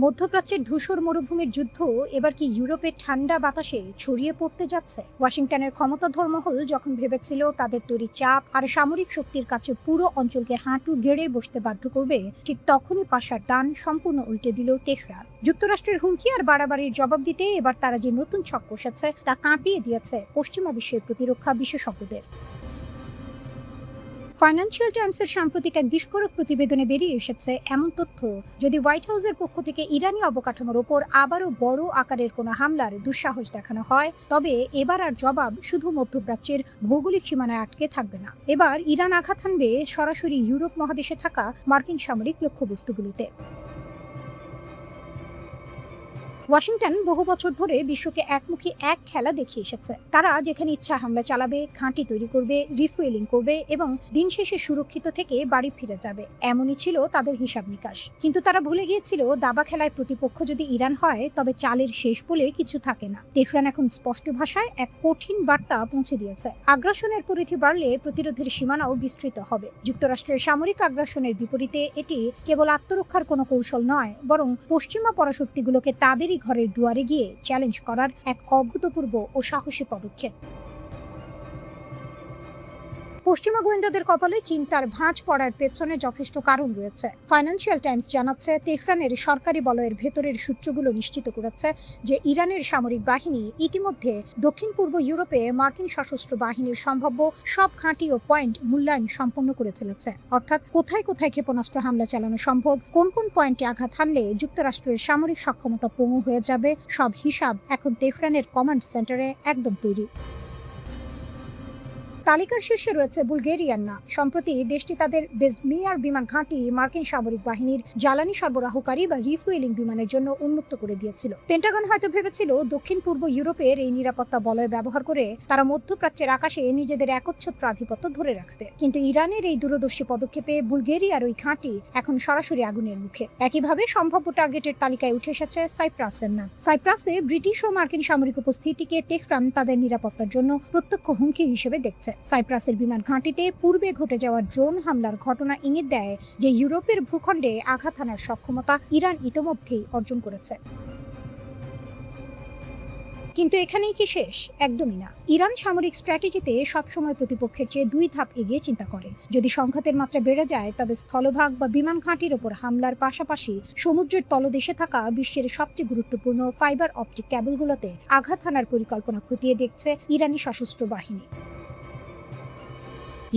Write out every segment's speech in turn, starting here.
মধ্যপ্রাচ্যের ধূসর মরুভূমির যুদ্ধ এবার কি ইউরোপের ঠান্ডা বাতাসে ছড়িয়ে পড়তে যাচ্ছে? ওয়াশিংটনের ক্ষমতাধর মহল যখন ভেবেছিল তাদের তৈরি চাপ আর সামরিক শক্তির কাছে পুরো অঞ্চলকে হাঁটু গেড়ে বসতে বাধ্য করবে, ঠিক তখনই পাশার টান সম্পূর্ণ উল্টে দিল তেহরান। যুক্তরাষ্ট্রের হুমকি আর বাড়াবাড়ির জবাব দিতে এবার তারা যে নতুন ছক কষেছে তা কাঁপিয়ে দিয়েছে পশ্চিমা বিশ্বের প্রতিরক্ষা বিশেষজ্ঞদের। ফাইন্যান্সিয়াল টাইমসের সাম্প্রতিক এক বিস্ফোরক প্রতিবেদনে বেরিয়ে এসেছে এমন তথ্য, যদি হোয়াইট হাউসের পক্ষ থেকে ইরানি অবকাঠামোর ওপর আবারও বড় আকারের কোনো হামলার দুঃসাহস দেখানো হয়, তবে এবার আর জবাব শুধু মধ্যপ্রাচ্যের ভৌগোলিক সীমানায় আটকে থাকবে না। এবার ইরান আঘাত হানবে সরাসরি ইউরোপ মহাদেশে থাকা মার্কিন সামরিক লক্ষ্যবস্তুগুলিতে। ওয়াশিংটন বহু বছর ধরে বিশ্বকে একমুখী এক খেলা দেখিয়ে এসেছে। তারা যেখানে ইচ্ছা হামলা চালাবে, ঘাঁটি তৈরি করবে, রিফুয়েলিং করবে এবং দিন শেষে সুরক্ষিত থেকে বাড়ি ফিরে যাবে, এমনই ছিল তাদের হিসাব নিকাশ। কিন্তু তারা ভুলে গিয়েছিল দাবা খেলায় প্রতিপক্ষ যদি ইরান হয় তবে চালের শেষ বলে কিছু থাকে না। তেহরান এখন স্পষ্ট ভাষায় এক কঠিন বার্তা পৌঁছে দিয়েছে। আগ্রাসনের পরিধি বাড়লে প্রতিরোধের সীমানাও বিস্তৃত হবে। যুক্তরাষ্ট্রের সামরিক আগ্রাসনের বিপরীতে এটি কেবল আত্মরক্ষার কোনো কৌশল নয়, বরং পশ্চিমা পরাশক্তিগুলোকে তাদেরই ঘরের দুয়ারে গিয়ে চ্যালেঞ্জ করার এক অভূতপূর্ব ও সাহসী পদক্ষেপ। পশ্চিমা গোয়েন্দাদের কপালে চিন্তার ভাঁজ পড়ার পেছনে যথেষ্ট কারণ রয়েছে। ফাইন্যান্সিয়াল টাইমস জানাচ্ছে, তেহরানের সরকারি বলয়ের ভেতরের সূত্রগুলো নিশ্চিত করেছে যে ইরানের সামরিক বাহিনী ইতিমধ্যে দক্ষিণ পূর্ব ইউরোপে মার্কিন সশস্ত্র বাহিনীর সম্ভাব্য সব ঘাঁটি ও পয়েন্ট মূল্যায়ন সম্পন্ন করে ফেলেছে। অর্থাৎ কোথায় কোথায় ক্ষেপণাস্ত্র হামলা চালানো সম্ভব, কোন কোন পয়েন্টে আঘাত হানলে যুক্তরাষ্ট্রের সামরিক সক্ষমতা পঙ্গু হয়ে যাবে, সব হিসাব এখন তেহরানের কমান্ড সেন্টারে একদম তৈরি। তালিকার শীর্ষে রয়েছে বুলগেরিয়ার নাম। সম্প্রতি দেশটি তাদের বেজমিয়ার বিমান ঘাঁটি মার্কিন সামরিক বাহিনীর জ্বালানি সরবরাহকারী বা রিফুয়েলিং বিমানের জন্য উন্মুক্ত করে দিয়েছিল। পেন্টাগন হয়তো ভেবেছিল দক্ষিণ পূর্ব ইউরোপের এই নিরাপত্তা বলয় ব্যবহার করে তারা মধ্যপ্রাচ্যের আকাশে নিজেদের একচ্ছত্র আধিপত্য ধরে রাখবে। কিন্তু ইরানের এই দূরদর্শী পদক্ষেপে বুলগেরিয়ার ওই ঘাঁটি এখন সরাসরি আগুনের মুখে। একইভাবে সম্ভাব্য টার্গেটের তালিকায় উঠে এসেছে সাইপ্রাসের নাম। সাইপ্রাসে ব্রিটিশ ও মার্কিন সামরিক উপস্থিতিকে তেহরান তাদের নিরাপত্তার জন্য প্রত্যক্ষ হুমকি হিসেবে দেখছে। সাইপ্রাসের বিমান ঘাঁটিতে পূর্বে ঘটে যাওয়া ড্রোন হামলার ঘটনা ইঙ্গিত দেয় যে ইউরোপের ভূখণ্ডে আঘাত হানার সক্ষমতা ইরান ইতোমধ্যেই অর্জন করেছে। কিন্তু এখানেই কি শেষ? একদমই না। ইরান সামরিক স্ট্র্যাটেজিতে সবসময় প্রতিপক্ষের চেয়ে 2 ধাপ এগিয়ে চিন্তা করে। যদি সংঘাতের মাত্রা বেড়ে যায় তবে স্থলভাগ বা বিমান ঘাঁটির ওপর হামলার পাশাপাশি সমুদ্রের তলদেশে থাকা বিশ্বের সবচেয়ে গুরুত্বপূর্ণ ফাইবার অপটিক কেবলগুলোতে আঘাত হানার পরিকল্পনা খতিয়ে দেখছে ইরানি সশস্ত্র বাহিনী।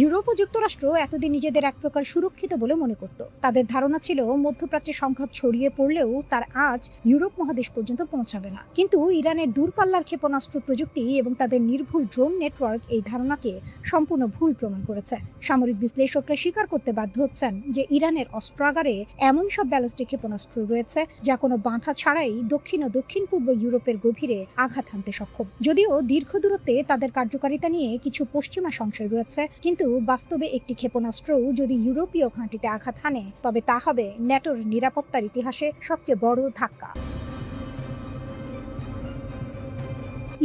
ইউরোপ ও যুক্তরাষ্ট্র এতদিন নিজেদের এক প্রকার সুরক্ষিত বলে মনে করত। তাদের ধারণা ছিল মধ্যপ্রাচ্যে সংঘাত ছড়িয়ে পড়লেও তার আঁচ ইউরোপ মহাদেশ পর্যন্ত পৌঁছাবে না। কিন্তু ইরানের দূরপাল্লার ক্ষেপণাস্ত্র প্রযুক্তি এবং তাদের নির্ভুল ড্রোন নেটওয়ার্ক এই ধারণাকে সম্পূর্ণ ভুল প্রমাণ করেছে। সামরিক বিশ্লেষকরা স্বীকার করতে বাধ্য হচ্ছেন যে ইরানের অস্ত্রাগারে এমন সব ব্যালিস্টিক ক্ষেপণাস্ত্র রয়েছে যা কোনো বাঁধা ছাড়াই দক্ষিণ ও দক্ষিণ পূর্ব ইউরোপের গভীরে আঘাত হানতে সক্ষম। যদিও দীর্ঘ দূরত্বে তাদের কার্যকারিতা নিয়ে কিছু পশ্চিমা সংশয় রয়েছে, কিন্তু বাস্তবে একটি ক্ষেপণাস্ত্রও যদি ইউরোপীয় ঘাঁটিতে আঘাত হানে তবে তা হবে ন্যাটোর নিরাপত্তার ইতিহাসে সবচেয়ে বড় ধাক্কা।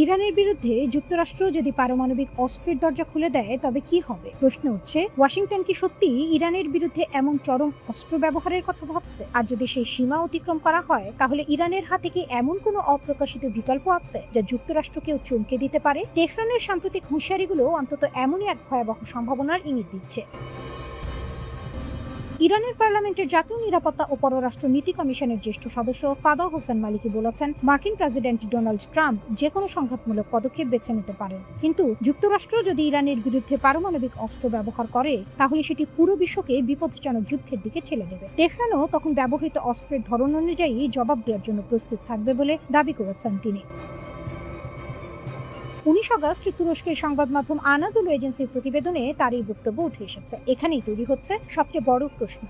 ইরানের বিরুদ্ধে যুক্তরাষ্ট্র যদি পারমাণবিক অস্ত্রের দরজা খুলে দেয় তবে কি হবে? প্রশ্ন উঠছে, ওয়াশিংটন কি সত্যি ইরানের বিরুদ্ধে এমন চরম অস্ত্র ব্যবহারের কথা ভাবছে? আর যদি সেই সীমা অতিক্রম করা হয় তাহলে ইরানের হাতে কি এমন কোনো অপ্রকাশিত বিকল্প আছে যা যুক্তরাষ্ট্রকেও চমকে দিতে পারে? তেহরানের সাম্প্রতিক হুঁশিয়ারিগুলো অন্তত এমনই এক ভয়াবহ সম্ভাবনার ইঙ্গিত দিচ্ছে। ইরানের পার্লামেন্টের জাতীয় নিরাপত্তা ও পররাষ্ট্র নীতি কমিশনের জ্যেষ্ঠ সদস্য ফাদা হোসেন মালিকি বলেছেন, মার্কিন প্রেসিডেন্ট ডোনাল্ড ট্রাম্প যে কোনো সংঘাতমূলক পদক্ষেপ বেছে নিতে পারেন, কিন্তু যুক্তরাষ্ট্র যদি ইরানের বিরুদ্ধে পারমাণবিক অস্ত্র ব্যবহার করে তাহলে সেটি পুরো বিশ্বকে বিপজ্জনক যুদ্ধের দিকে ঠেলে দেবে। তেহরানও তখন ব্যবহৃত অস্ত্রের ধরন অনুযায়ী জবাব দেওয়ার জন্য প্রস্তুত থাকবে বলে দাবি করেছেন তিনি। 19 আগস্ট তুরস্কের সংবাদ মাধ্যম আনাদোলু এজেন্সির প্রতিবেদনে তার এই বক্তব্য উঠে এসেছে। এখানেই তৈরি হচ্ছে সবচেয়ে বড় প্রশ্ন,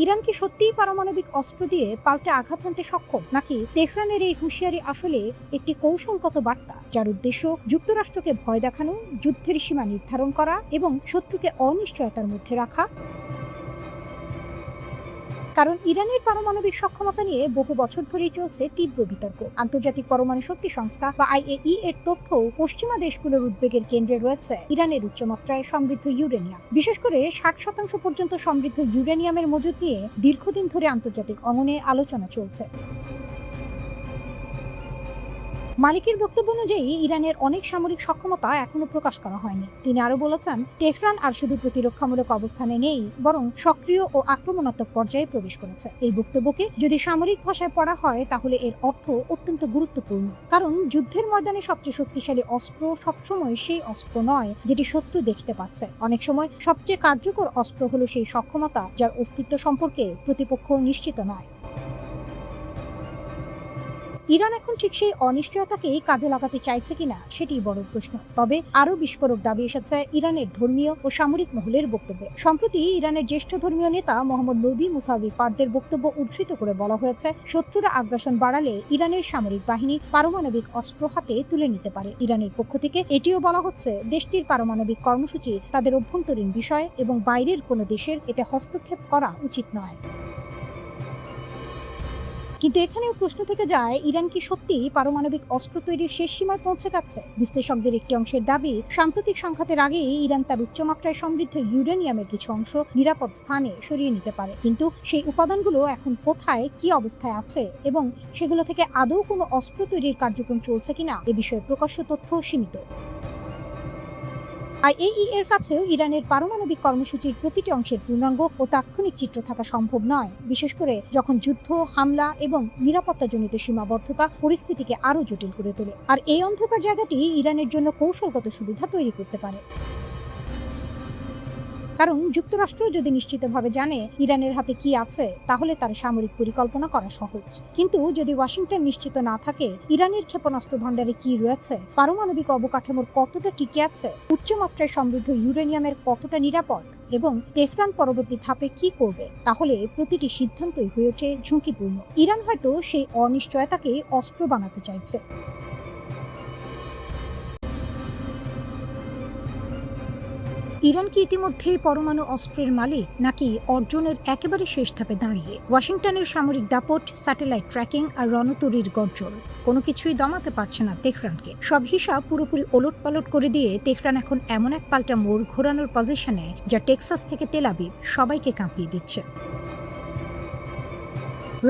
ইরান কি সত্যিই পারমাণবিক অস্ত্র দিয়ে পাল্টে আঘাত হানতে সক্ষম, নাকি তেহরানের এই হুঁশিয়ারি আসলে একটি কৌশলগত বার্তা যার উদ্দেশ্য যুক্তরাষ্ট্রকে ভয় দেখানো, যুদ্ধের সীমা নির্ধারণ করা এবং শত্রুকে অনিশ্চয়তার মধ্যে রাখা? কারণ ইরানের পারমাণবিক সক্ষমতা নিয়ে বহু বছর ধরেই চলছে তীব্র বিতর্ক। আন্তর্জাতিক পরমাণু শক্তি সংস্থা বা IAEA এর তথ্য পশ্চিমা দেশগুলোর উদ্বেগের কেন্দ্রে রয়েছে ইরানের উচ্চমাত্রায় সমৃদ্ধ ইউরেনিয়াম। বিশেষ করে 60% পর্যন্ত সমৃদ্ধ ইউরেনিয়ামের মজুদ নিয়ে দীর্ঘদিন ধরে আন্তর্জাতিক অঙ্গনে আলোচনা চলছে। মালিকের বক্তব্য অনুযায়ী ইরানের অনেক সামরিক সক্ষমতা এখনো প্রকাশ করা হয়নি। তিনি আরো বলেছেন, তেহরান আর শুধু প্রতিরক্ষামূলক অবস্থানে নেই, বরং সক্রিয় ও আক্রমণাত্মক পর্যায়ে প্রবেশ করেছে। এই বক্তব্যকে যদি সামরিক ভাষায় পড়া হয় তাহলে এর অর্থ অত্যন্ত গুরুত্বপূর্ণ, কারণ যুদ্ধের ময়দানে সবচেয়ে শক্তিশালী অস্ত্র সবসময় সেই অস্ত্র নয় যেটি শত্রু দেখতে পাচ্ছে। অনেক সময় সবচেয়ে কার্যকর অস্ত্র হলো সেই সক্ষমতা যার অস্তিত্ব সম্পর্কে প্রতিপক্ষ নিশ্চিত নয়। ইরান এখন ঠিক সেই অনিশ্চয়তাকেই কাজে লাগাতে চাইছে কিনা সেটিই বড় প্রশ্ন। তবে আরও বিস্ফোরক দাবি এসেছে ইরানের ধর্মীয় ও সামরিক মহলের বক্তব্যে। সম্প্রতি ইরানের জ্যেষ্ঠ ধর্মীয় নেতা মোহাম্মদ নবী মুসাবি ফারদের বক্তব্য উদ্ধৃত করে বলা হয়েছে, শত্রুরা আগ্রাসন বাড়ালে ইরানের সামরিক বাহিনী পারমাণবিক অস্ত্র হাতে তুলে নিতে পারে। ইরানের পক্ষ থেকে এটিও বলা হচ্ছে, দেশটির পারমাণবিক কর্মসূচি তাদের অভ্যন্তরীণ বিষয় এবং বাইরের কোনো দেশের এতে হস্তক্ষেপ করা উচিত নয়। কিন্তু এখানেও প্রশ্ন থেকে যায়, ইরান কি সত্যি পারমাণবিক অস্ত্র তৈরির শেষ সীমায় পৌঁছে গেছে? বিশ্লেষকদের একটি অংশের দাবি, সাম্প্রতিক সংঘাতের আগেই ইরান তার উচ্চমাত্রায় সমৃদ্ধ ইউরেনিয়ামের কিছু অংশ নিরাপদ স্থানে সরিয়ে নিতে পারে। কিন্তু সেই উপাদানগুলো এখন কোথায়, কি অবস্থায় আছে এবং সেগুলো থেকে আদৌ কোনো অস্ত্র তৈরির কার্যক্রম চলছে কিনা এ বিষয়ে প্রকাশ্য তথ্য সীমিত। IAEA এর কাছেও ইরানের পারমাণবিক কর্মসূচির প্রতিটি অংশের পূর্ণাঙ্গ ও তাৎক্ষণিক চিত্র থাকা সম্ভব নয়, বিশেষ করে যখন যুদ্ধ, হামলা এবং নিরাপত্তাজনিত সীমাবদ্ধতা পরিস্থিতিকে আরও জটিল করে তোলে। আর এই অন্ধকার জায়গাটি ইরানের জন্য কৌশলগত সুবিধা তৈরি করতে পারে। কারণ যুক্তরাষ্ট্র যদি নিশ্চিতভাবে জানে ইরানের হাতে কি আছে, তাহলে তার সামরিক পরিকল্পনা করা সহজ। কিন্তু যদি ওয়াশিংটন নিশ্চিত না থাকে ইরানের ক্ষেপণাস্ত্র ভাণ্ডারে কি রয়েছে, পারমাণবিক অবকাঠামোর কতটা টিকে আছে, উচ্চমাত্রায় সমৃদ্ধ ইউরেনিয়ামের কতটা নিরাপদ এবং তেহরান পরবর্তী ধাপে কি করবে, তাহলে প্রতিটি সিদ্ধান্তই হয়ে ওঠে ঝুঁকিপূর্ণ। ইরান হয়তো সেই অনিশ্চয়তাকে অস্ত্র বানাতে চাইছে। ইরান কি ইতিমধ্যেই পরমাণু অস্ত্রের মালিক, নাকি অর্জনের একেবারে শেষ ধাপে দাঁড়িয়ে? ওয়াশিংটনের সামরিক দাপট, স্যাটেলাইট ট্র্যাকিং আর রণতরীর গর্জন কোনো কিছুই দমাতে পারছে না তেহরানকে। সব হিসাব পুরোপুরি ওলটপালট করে দিয়ে তেহরান এখন এমন এক পাল্টা মোড় ঘোরানোর পজিশনে যা টেক্সাস থেকে তেল আবিব সবাইকে কাঁপিয়ে দিচ্ছে।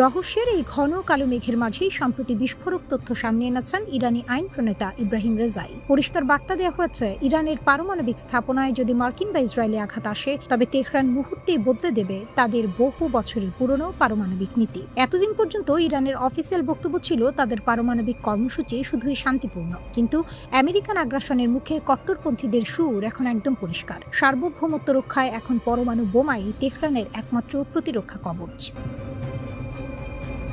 রহস্যের এই ঘন কালো মেঘের মাঝেই সম্প্রতি বিস্ফোরক তথ্য সামনে এনেছেন ইরানি আইন প্রণেতা ইব্রাহিম রেজাই। পরিষ্কার বার্তা দেওয়া হয়েছে, ইরানের পারমাণবিক স্থাপনায় যদি মার্কিন বা ইসরায়েলি আঘাত আসে, তবে তেহরান মুহূর্তেই বদলে দেবে তাদের বহু বছরের পুরনো পারমাণবিক নীতি। এতদিন পর্যন্ত ইরানের অফিসিয়াল বক্তব্য ছিল তাদের পারমাণবিক কর্মসূচি শুধুই শান্তিপূর্ণ, কিন্তু আমেরিকান আগ্রাসনের মুখে কট্টরপন্থীদের সুর এখন একদম পরিষ্কার। সার্বভৌমত্ব রক্ষায় এখন পরমাণু বোমাই তেহরানের একমাত্র প্রতিরক্ষা কবচ।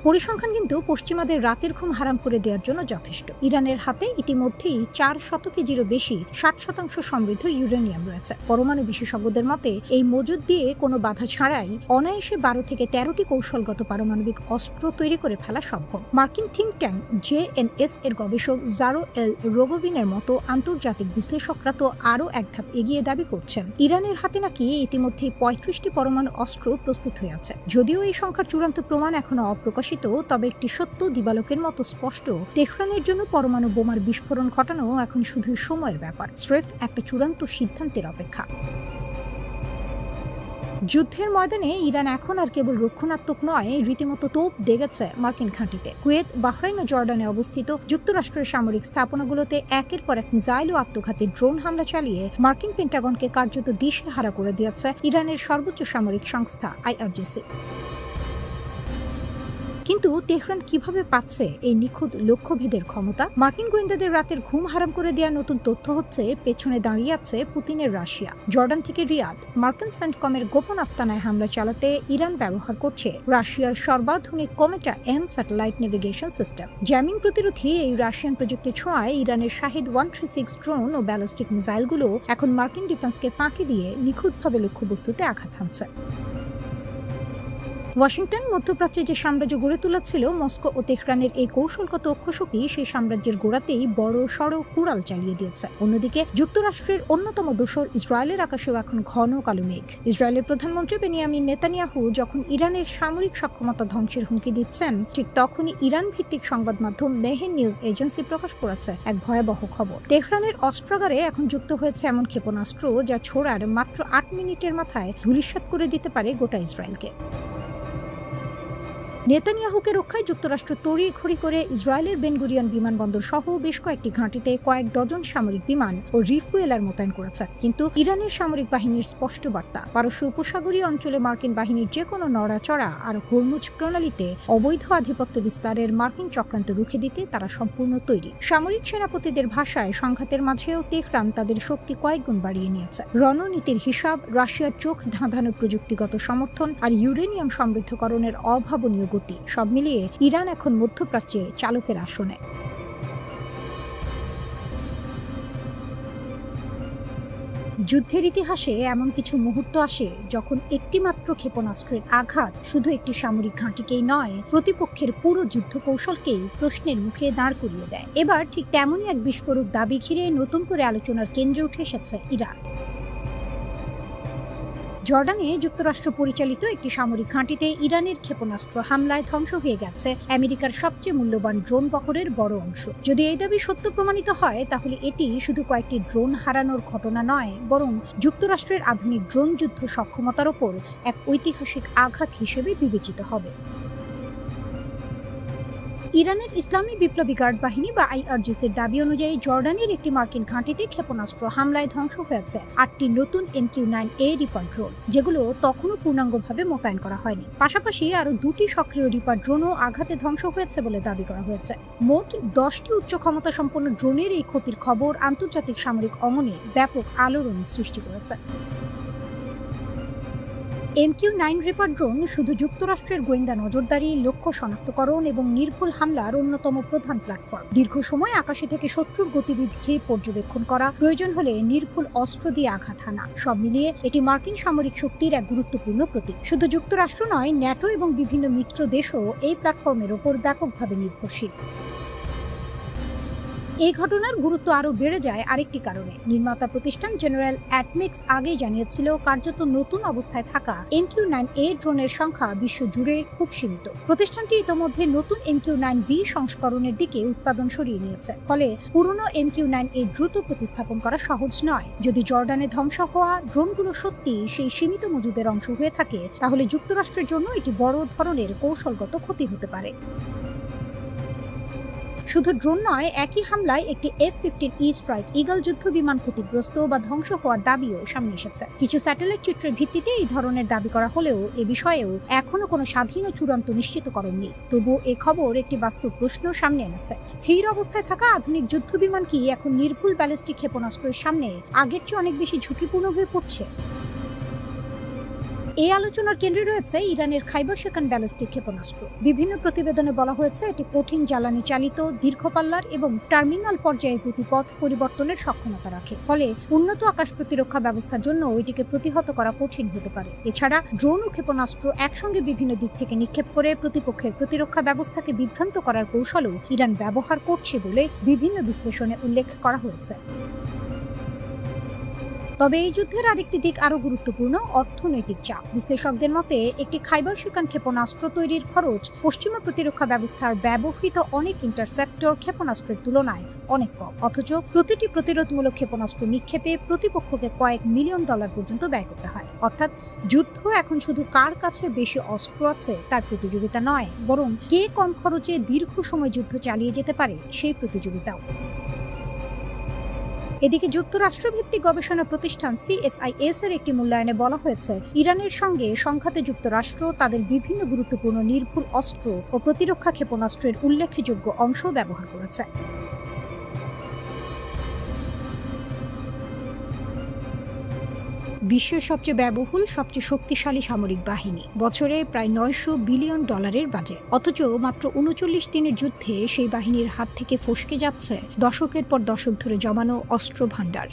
পরিসংখ্যান কিন্তু পশ্চিমাদের রাতের ঘুম হারাম করে দেওয়ার জন্য যথেষ্ট। ইরানের হাতে ইতিমধ্যেই 400 কেজিরও বেশি 60% সমৃদ্ধ ইউরেনিয়াম রয়েছে। পরমাণু বিশেষজ্ঞদের মতে এই মজুদ দিয়ে কোনো বাধা ছাড়াই অনায়াসে 12 থেকে 13টি কৌশলগত পারমাণবিক অস্ত্র তৈরি করে ফেলা সম্ভব। মার্কিন থিঙ্ক ট্যাঙ্ক JNS এর গবেষক জারো এল রোগোভিনের মতো আন্তর্জাতিক বিশ্লেষকরা তো আরও এক ধাপ এগিয়ে দাবি করছেন, ইরানের হাতে নাকি ইতিমধ্যেই 35টি পরমাণু অস্ত্র প্রস্তুত হয়ে আছে। যদিও এই সংখ্যার চূড়ান্ত প্রমাণ এখনো অপ্রকাশিত, তবে একটি সত্য দিবালোকের মতো স্পষ্ট, তেহরানের জন্য পরমাণু বোমার বিস্ফোরণ ঘটানো এখন শুধু সময়ের ব্যাপার, স্রেফ একটা চূড়ান্ত সিদ্ধান্তের অপেক্ষা। যুদ্ধের ময়দানে ইরান এখন আর কেবল রক্ষণাত্মক নয়, রীতিমতো তোপ দেগেছে মার্কিন ঘাঁটিতে। কুয়েত, বাহরাইন ও জর্ডানে অবস্থিত যুক্তরাষ্ট্রের সামরিক স্থাপনাগুলোতে একের পর এক মিসাইল ও আত্মঘাতী ড্রোন হামলা চালিয়ে মার্কিন পেন্টাগনকে কার্যত দিশেহারা করে দিয়েছে ইরানের সর্বোচ্চ সামরিক সংস্থা IRGC। কিন্তু তেহরান কিভাবে পাচ্ছে এই নিখুঁত লক্ষ্যভেদের ক্ষমতা? মার্কিন গোয়েন্দাদের রাতের ঘুম হারাম করে দেওয়া নতুন তথ্য হচ্ছে, পেছনে দাঁড়িয়ে আছে পুতিনের রাশিয়া। জর্ডান থেকে রিয়াদ মার্কিন সেন্টকমের গোপন আস্তানায় হামলা চালাতে ইরান ব্যবহার করছে রাশিয়ার সর্বাধুনিক কমেটা M satellite navigation system. Jamming প্রতিরোধী এই রাশিয়ান প্রযুক্তির ছোঁয়ায় ইরানের শাহিদ 136 ড্রোন ও ব্যালিস্টিক মিসাইলগুলো এখন মার্কিন ডিফেন্সকে ফাঁকি দিয়ে নিখুঁতভাবে লক্ষ্যবস্তুতে আঘাত হানছে। ওয়াশিংটন মধ্যপ্রাচ্যে যে সাম্রাজ্য গড়ে তুলেছিল, মস্কো ও তেহরানের এই কৌশলগত অক্ষশক্তি সেই সাম্রাজ্যের গোড়াতেই বড় সড় কুড়াল চালিয়ে দিয়েছে। অন্যদিকে যুক্তরাষ্ট্রের অন্যতম দোসর ইসরায়েলের আকাশেও এখন ঘন কালো মেঘ। ইসরায়েলের প্রধানমন্ত্রী বেনিয়ামিন নেতানিয়াহু যখন ইরানের সামরিক সক্ষমতা ধ্বংসের হুমকি দিচ্ছেন, ঠিক তখনই ইরান ভিত্তিক সংবাদ মাধ্যম মেহের নিউজ এজেন্সি প্রকাশ করেছে এক ভয়াবহ খবর। তেহরানের অস্ত্রাগারে এখন যুক্ত হয়েছে এমন ক্ষেপণাস্ত্র যা ছোড়ার মাত্র 8 মিনিটের মাথায় ধূলিসাৎ করে দিতে পারে গোটা ইসরায়েলকে। নেতানিয়াহুকে রক্ষায় যুক্তরাষ্ট্র তড়িঘড়ি করে ইসরায়েলের বেন গুরিয়ন বিমানবন্দর সহ বেশ কয়েকটি ঘাঁটিতে কয়েক ডজন সামরিক বিমান ও রিফুয়েলার মোতায়েন করেছে। কিন্তু ইরানের সামরিক বাহিনীর স্পষ্ট বার্তা, পারস্য উপসাগরীয় অঞ্চলে মার্কিন বাহিনীর যে কোনো নড়াচড়া আর হরমুজ প্রণালীতে অবৈধ আধিপত্য বিস্তারের মার্কিন চক্রান্ত রুখে দিতে তারা সম্পূর্ণ তৈরি। সামরিক সেনাপতিদের ভাষায়, সংঘাতের মাঝেও তেহরান তাদের শক্তি কয়েকগুণ বাড়িয়ে নিয়েছে। রণনীতির হিসাব, রাশিয়ার চোখ ধাঁধানো প্রযুক্তিগত সমর্থন আর ইউরেনিয়াম সমৃদ্ধকরণের অভাবনীয় গতি, সব মিলিয়ে ইরান এখন মধ্যপ্রাচ্যের চালকের আসনে। যুদ্ধের ইতিহাসে এমন কিছু মুহূর্ত আসে যখন একটি মাত্র ক্ষেপণাস্ত্রের আঘাত শুধু একটি সামরিক ঘাঁটিকেই নয়, প্রতিপক্ষের পুরো যুদ্ধ কৌশলকেই প্রশ্নের মুখে দাঁড় করিয়ে দেয়। এবার ঠিক তেমনই এক বিস্ফোরক দাবি ঘিরে নতুন করে আলোচনার কেন্দ্রে উঠে এসেছে ইরান। জর্ডানে যুক্তরাষ্ট্র পরিচালিত একটি সামরিক ঘাঁটিতে ইরানের ক্ষেপণাস্ত্র হামলায় ধ্বংস হয়ে গেছে আমেরিকার সবচেয়ে মূল্যবান ড্রোন বহরের বড় অংশ। যদি এই দাবি সত্য প্রমাণিত হয়, তাহলে এটি শুধু কয়েকটি ড্রোন হারানোর ঘটনা নয়, বরং যুক্তরাষ্ট্রের আধুনিক ড্রোন যুদ্ধ সক্ষমতার ওপর এক ঐতিহাসিক আঘাত হিসেবে বিবেচিত হবে। ইরানের ইসলামী বিপ্লবী গার্ড বাহিনী বা IRGCর দাবি অনুযায়ী জর্ডানের একটি মার্কিন ঘাঁটিতে ক্ষেপণাস্ত্র হামলায় ধ্বংস হয়েছে 8টি নতুন MQ-9A রিপার ড্রোন, যেগুলো তখনও পূর্ণাঙ্গভাবে মোতায়েন করা হয়নি। পাশাপাশি আরও 2টি সক্রিয় রিপার ড্রোনও আঘাতে ধ্বংস হয়েছে বলে দাবি করা হয়েছে। মোট 10টি উচ্চ ক্ষমতা সম্পন্ন ড্রোনের এই ক্ষতির খবর আন্তর্জাতিক সামরিক অঙ্গনে ব্যাপক আলোড়ন সৃষ্টি করেছে। MQ-9 রিপার ড্রোন শুধু যুক্তরাষ্ট্রের গোয়েন্দা নজরদারি, লক্ষ্য শনাক্তকরণ এবং নির্ভুল হামলার অন্যতম প্রধান প্ল্যাটফর্ম। দীর্ঘ সময় আকাশে থেকে শত্রুর গতিবিধিকে পর্যবেক্ষণ করা, প্রয়োজন হলে নির্ভুল অস্ত্র দিয়ে আঘাত হানা, সব মিলিয়ে এটি মার্কিন সামরিক শক্তির এক গুরুত্বপূর্ণ প্রতীক। শুধু যুক্তরাষ্ট্র নয়, ন্যাটো এবং বিভিন্ন মিত্র দেশও এই প্ল্যাটফর্মের ওপর ব্যাপকভাবে নির্ভরশীল। এই ঘটনার গুরুত্ব আরও বেড়ে যায় আরেকটি কারণে। নির্মাতা প্রতিষ্ঠান জেনারেল অ্যাটমিক্স আগেই জানিয়েছিল, কার্যত নতুন অবস্থায় থাকা MQ-9A ড্রোনের সংখ্যা বিশ্ব জুড়ে খুব সীমিত। প্রতিষ্ঠানটি ইতোমধ্যে নতুন MQ-9B সংস্করণের দিকে উৎপাদন সরিয়ে নিয়েছে, ফলে পুরনো MQ-9A দ্রুত প্রতিস্থাপন করা সহজ নয়। যদি জর্ডানে ধ্বংস হওয়া ড্রোনগুলো সত্যি সেই সীমিত মজুদের অংশ হয়ে থাকে, তাহলে যুক্তরাষ্ট্রের জন্য এটি বড় ধরনের কৌশলগত ক্ষতি হতে পারে। শুধু ড্রোন নয়, একই হামলায় একটি F-15E স্ট্রাইক ঈগল যুদ্ধ বিমান ক্ষতিগ্রস্ত বা ধ্বংস হওয়ার দাবিও সামনে এসেছে। কিছু স্যাটেলাইট চিত্রের ভিত্তিতে এই ধরনের দাবি করা হলেও এ বিষয়েও এখনো কোনো স্বাধীন ও চূড়ান্ত নিশ্চিতকরণ নেই। তবুও এ খবর একটি বাস্তব প্রশ্ন সামনে এনেছে। স্থির অবস্থায় থাকা আধুনিক যুদ্ধ বিমান কি এখন নির্ভুল ব্যালিস্টিক ক্ষেপণাস্ত্রের সামনে আগের চেয়ে অনেক বেশি ঝুঁকিপূর্ণ হয়ে পড়ছে? এই আলোচনার কেন্দ্রে রয়েছে ইরানের খাইবার শেখান ব্যালিস্টিক ক্ষেপণাস্ত্র। বিভিন্ন প্রতিবেদনে বলা হয়েছে এটি কঠিন জ্বালানি চালিত, দীর্ঘপাল্লার এবং টার্মিনাল পর্যায়ে গতিপথ পরিবর্তনের সক্ষমতা রাখে, ফলে উন্নত আকাশ প্রতিরক্ষা ব্যবস্থার জন্য এটিকে প্রতিহত করা কঠিন হতে পারে। এছাড়া ড্রোন ও ক্ষেপণাস্ত্র একসঙ্গে বিভিন্ন দিক থেকে নিক্ষেপ করে প্রতিপক্ষের প্রতিরক্ষা ব্যবস্থাকে বিভ্রান্ত করার কৌশলও ইরান ব্যবহার করছে বলে বিভিন্ন বিশ্লেষণে উল্লেখ করা হয়েছে। তবে এই যুদ্ধের আরেকটি দিক আরও গুরুত্বপূর্ণ, অর্থনৈতিক চাপ। বিশ্লেষকদের মতে একটি খাইবার শিকান ক্ষেপণাস্ত্র তৈরির খরচ পশ্চিমা প্রতিরক্ষা ব্যবস্থার ব্যবহৃত অনেক ইন্টারসেপ্টর ক্ষেপণাস্ত্রের তুলনায় অনেক কম। অথচ প্রতিটি প্রতিরোধমূলক ক্ষেপণাস্ত্র নিক্ষেপে প্রতিপক্ষকে কয়েক মিলিয়ন ডলার পর্যন্ত ব্যয় করতে হয়। অর্থাৎ যুদ্ধ এখন শুধু কার কাছে বেশি অস্ত্র আছে তার প্রতিযোগিতা নয়, বরং কে কম খরচে দীর্ঘ সময় যুদ্ধ চালিয়ে যেতে পারে সেই প্রতিযোগিতাও। এদিকে যুক্তরাষ্ট্রভিত্তিক গবেষণা প্রতিষ্ঠান CSIS এর একটি মূল্যায়নে বলা হয়েছে, ইরানের সঙ্গে সংঘাতে যুক্তরাষ্ট্র তাদের বিভিন্ন গুরুত্বপূর্ণ নির্ভুল অস্ত্র ও প্রতিরক্ষা ক্ষেপণাস্ত্রের উল্লেখযোগ্য অংশ ব্যবহার করেছে। বিশ্বের সবচেয়ে ব্যয়বহুল, সবচেয়ে শক্তিশালী সামরিক বাহিনী, বছরে প্রায় $900 বিলিয়ন বাজেট। অথচ মাত্র 39 দিনের যুদ্ধে সেই বাহিনীর হাত থেকে ফসকে যাচ্ছে দশকের পর দশক ধরে জমানো অস্ত্র ভাণ্ডার।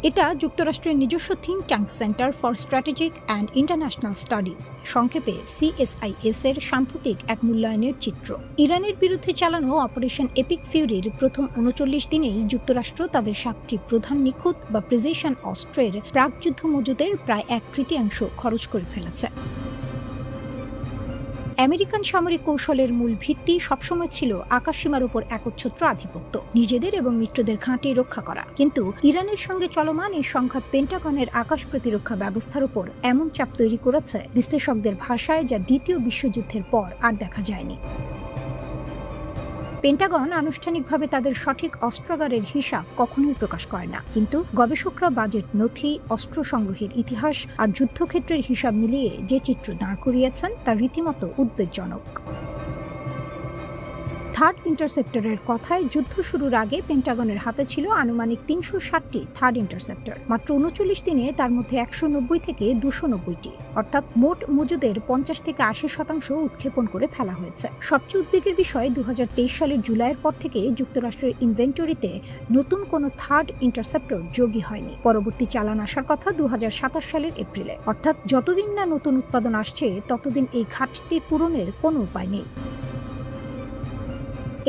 এটা যুক্তরাষ্ট্রের নিজস্ব think tank centre for strategic and international studies সংক্ষেপে CSIS এর সাম্প্রতিক এক মূল্যায়নের চিত্র। ইরানের বিরুদ্ধে চালানো অপারেশন এপিক ফিউরির প্রথম ৩৯ দিনেই যুক্তরাষ্ট্র তাদের ৭টি প্রধান নিখুঁত বা প্রিসিশন অস্ত্রের প্রাকযুদ্ধ মজুদের প্রায় ১/৩ খরচ করে ফেলেছে। আমেরিকান সামরিক কৌশলের মূল ভিত্তি সবসময় ছিল আকাশসীমার উপর একচ্ছত্র আধিপত্য, নিজেদের এবং মিত্রদের ঘাঁটি রক্ষা করা। কিন্তু ইরানের সঙ্গে চলমান এই সংঘাত পেন্টাগনের আকাশ প্রতিরক্ষা ব্যবস্থার উপর এমন চাপ তৈরি করেছে বিশ্লেষকদের ভাষায়, যা দ্বিতীয় বিশ্বযুদ্ধের পর আর দেখা যায়নি। পেন্টাগন আনুষ্ঠানিকভাবে তাদের সঠিক অস্ত্রাগারের হিসাব কখনোই প্রকাশ করে না, কিন্তু গবেষকরা বাজেট নথি, অস্ত্র সংগ্রহের ইতিহাস আর যুদ্ধক্ষেত্রের হিসাব মিলিয়ে যে চিত্র দাঁড় করিয়েছেন তা রীতিমতো উদ্বেগজনক। থার্ড ইন্টারসেপ্টরের কথায়, যুদ্ধ শুরুর আগে পেন্টাগনের হাতে ছিল আনুমানিক ৩৬০টি থার্ড ইন্টারসেপ্টর। মাত্র ৩৯ দিনে তার মধ্যে ১৯০ থেকে ২৯০টি, অর্থাৎ মোট মজুদের ৫০ থেকে ৮০% উৎক্ষেপণ করে ফেলা হয়েছে। সবচেয়ে উদ্বেগের বিষয়, ২০২৩ সালের জুলাইয়ের পর থেকে যুক্তরাষ্ট্রের ইনভেন্টরিতে নতুন কোনো থার্ড ইন্টারসেপ্টর যোগই হয়নি। পরবর্তী চালান আসার কথা ২০২৭ সালের এপ্রিলে। অর্থাৎ যতদিন না নতুন উৎপাদন আসছে, ততদিন এই ঘাটতি পূরণের কোনো উপায় নেই।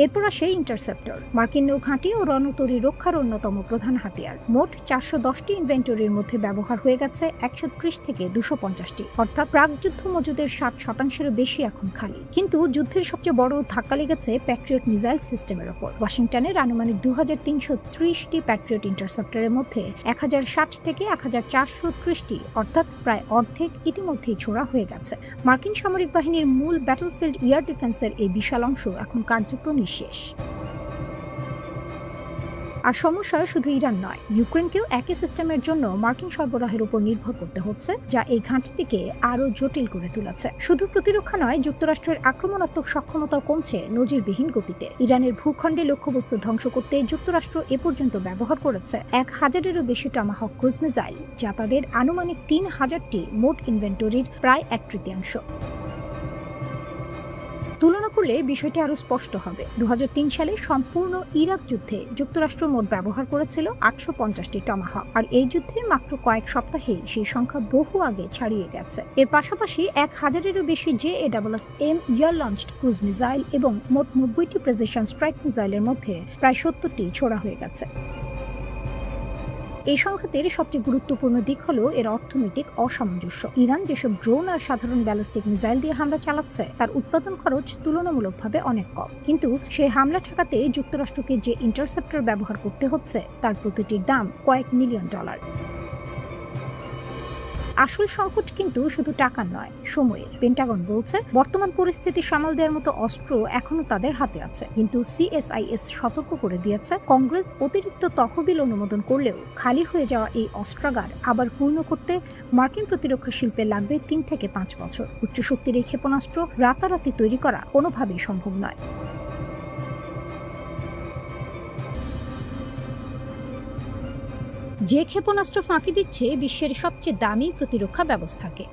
এরপর আসে ইন্টারসেপ্টর, মার্কিন নৌঘাঁটি ও রণতরী রক্ষার অন্যতম প্রধান হাতিয়ার। মোট ৪১০টি ইনভেন্টরির মধ্যে ব্যবহার হয়ে গেছে ১৩০ থেকে ২৫০টি, অর্থাৎ প্রাকযুদ্ধ মজুদের ৬০%-এরও বেশি এখন খালি। কিন্তু যুদ্ধের সবচেয়ে বড় ধাক্কা লেগেছে প্যাট্রিয়ট মিসাইল সিস্টেমের ওপর। ওয়াশিংটনের আনুমানিক ২৩৩০টি প্যাট্রিয়ট ইন্টারসেপ্টরের মধ্যে ১০৬০ থেকে ১৪৩০টি, অর্থাৎ প্রায় অর্ধেক ইতিমধ্যেই ছোড়া হয়ে গেছে। মার্কিন সামরিক বাহিনীর মূল ব্যাটলফিল্ড এয়ার ডিফেন্সের এই বিশাল অংশ এখন কার্যত শেষ। আর সমস্যা শুধু ইরান নয়, ইউক্রেনকেও একই সিস্টেমের জন্য মার্কিন সরবরাহের উপর নির্ভর করতে হচ্ছে, যা এই ঘাটতিকে আরও জটিল করে তুলেছে। শুধু প্রতিরক্ষা নয়, যুক্তরাষ্ট্রের আক্রমণাত্মক সক্ষমতাও কমছে নজিরবিহীন গতিতে। ইরানের ভূখণ্ডে লক্ষ্যবস্তু ধ্বংস করতে যুক্তরাষ্ট্র এ পর্যন্ত ব্যবহার করেছে ১,০০০-এরও বেশি টমাহক ক্রুজ মিসাইল, যা তাদের আনুমানিক ৩,০০০টি মোট ইনভেন্টরির প্রায় ১/৩। তুলনা করলে বিষয়টি আরও স্পষ্ট হবে। ২০০৩ সালে সম্পূর্ণ ইরাক যুদ্ধে যুক্তরাষ্ট্র মোট ব্যবহার করেছিল ৮৫০টি টমাহক, আর এই যুদ্ধে মাত্র কয়েক সপ্তাহেই সেই সংখ্যা বহু আগে ছাড়িয়ে গেছে। এর পাশাপাশি ১,০০০-এরও বেশি JAWSM air launched cruise missile এবং মোট ৯০টি প্রিসিশন স্ট্রাইক মিসাইলের মধ্যে প্রায় ৭০টি ছোড়া হয়ে গেছে। এই সংঘাতের সবচেয়ে গুরুত্বপূর্ণ দিক হলো এর অর্থনৈতিক অসামঞ্জস্য। ইরান যেসব ড্রোন আর সাধারণ ব্যালিস্টিক মিসাইল দিয়ে হামলা চালাচ্ছে, তার উৎপাদন খরচ তুলনামূলকভাবে অনেক কম। কিন্তু সেই হামলা ঠেকাতে যুক্তরাষ্ট্রকে যে ইন্টারসেপ্টর ব্যবহার করতে হচ্ছে, তার প্রতিটির দাম কয়েক মিলিয়ন ডলার। আসল সংকট কিন্তু শুধু টাকার নয়, সময়ের। পেন্টাগন বলছে বর্তমান পরিস্থিতি সামাল দেওয়ার মতো অস্ত্র এখনো তাদের হাতে আছে, কিন্তু CSIS সতর্ক করে দিয়েছে, কংগ্রেস অতিরিক্ত তহবিল অনুমোদন করলেও খালি হয়ে যাওয়া এই অস্ত্রাগার আবার পূর্ণ করতে মার্কিন প্রতিরক্ষা শিল্পে লাগবে ৩ থেকে ৫ বছর। উচ্চশক্তির এই ক্ষেপণাস্ত্র রাতারাতি তৈরি করা কোনোভাবেই সম্ভব নয়। যে ক্ষেপণাস্ত্র ফাঁকি দিচ্ছে বিশ্বের সবচেয়ে দামি প্রতিরক্ষা ব্যবস্থাকে।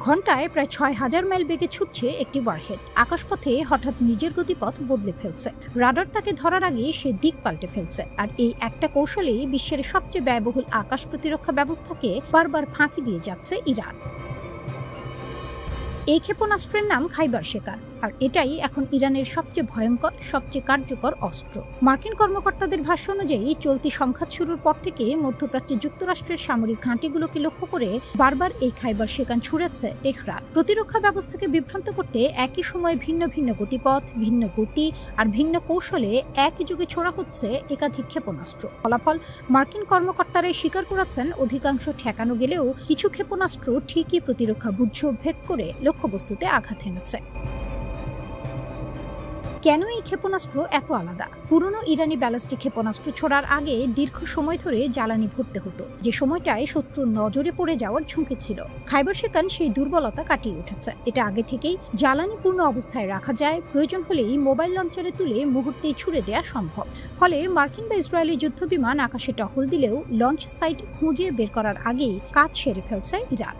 ঘণ্টায় প্রায় ৬,০০০ মাইল বেগে ছুটছে একটি ওয়ারহেড। আকাশপথে হঠাৎ নিজের গতিপথ বদলে ফেলছে, রাডার তাকে ধরার আগে সে দিক পাল্টে ফেলছে। আর এই একটা কৌশলেই বিশ্বের সবচেয়ে ব্যয়বহুল আকাশ প্রতিরক্ষা ব্যবস্থাকে বারবার ফাঁকি দিয়ে যাচ্ছে ইরান। এই ক্ষেপণাস্ত্রের নাম খাইবার শেকার, আর এটাই এখন ইরানের সবচেয়ে ভয়ঙ্কর, সবচেয়ে কার্যকর অস্ত্র। মার্কিন কর্মকর্তাদের ভাষ্য অনুযায়ী চলতি সংঘাত শুরুর পর থেকে মধ্যপ্রাচ্যে যুক্তরাষ্ট্রের সামরিক ঘাঁটিগুলোকে লক্ষ্য করে বারবার এই খাইবার শেকার ছুড়েছে তেহরান। প্রতিরক্ষা ব্যবস্থাকে বিভ্রান্ত করতে একই সময়ে ভিন্ন ভিন্ন গতিপথ, ভিন্ন গতি আর ভিন্ন কৌশলে একই যুগে ছোড়া হচ্ছে একাধিক ক্ষেপণাস্ত্র। ফলাফল, মার্কিন কর্মকর্তারাই স্বীকার করেছেন অধিকাংশ ঠেকানো গেলেও কিছু ক্ষেপণাস্ত্র ঠিকই প্রতিরক্ষা বুঝ ভেদ করে লক্ষ্যবস্তুতে আঘাত এনেছে। কেন এই ক্ষেপণাস্ত্র এত আলাদা? পুরনো ইরানি ব্যালিস্টিক ক্ষেপণাস্ত্র ছোড়ার আগে দীর্ঘ সময় ধরে জ্বালানি ভরতে হতো, যে সময়টায় শত্রুর নজরে পড়ে যাওয়ার ঝুঁকি ছিল। খাইবার শেকান সেই দুর্বলতা কাটিয়ে উঠেছে। এটা আগে থেকেই জ্বালানি পূর্ণ অবস্থায় রাখা যায়, প্রয়োজন হলেই মোবাইল লঞ্চারে তুলে মুহূর্তেই ছুড়ে দেওয়া সম্ভব। ফলে মার্কিন বা ইসরায়েলি যুদ্ধবিমান আকাশে টহল দিলেও লঞ্চ সাইট খুঁজে বের করার আগেই কাজ সেরে ফেলছে ইরান।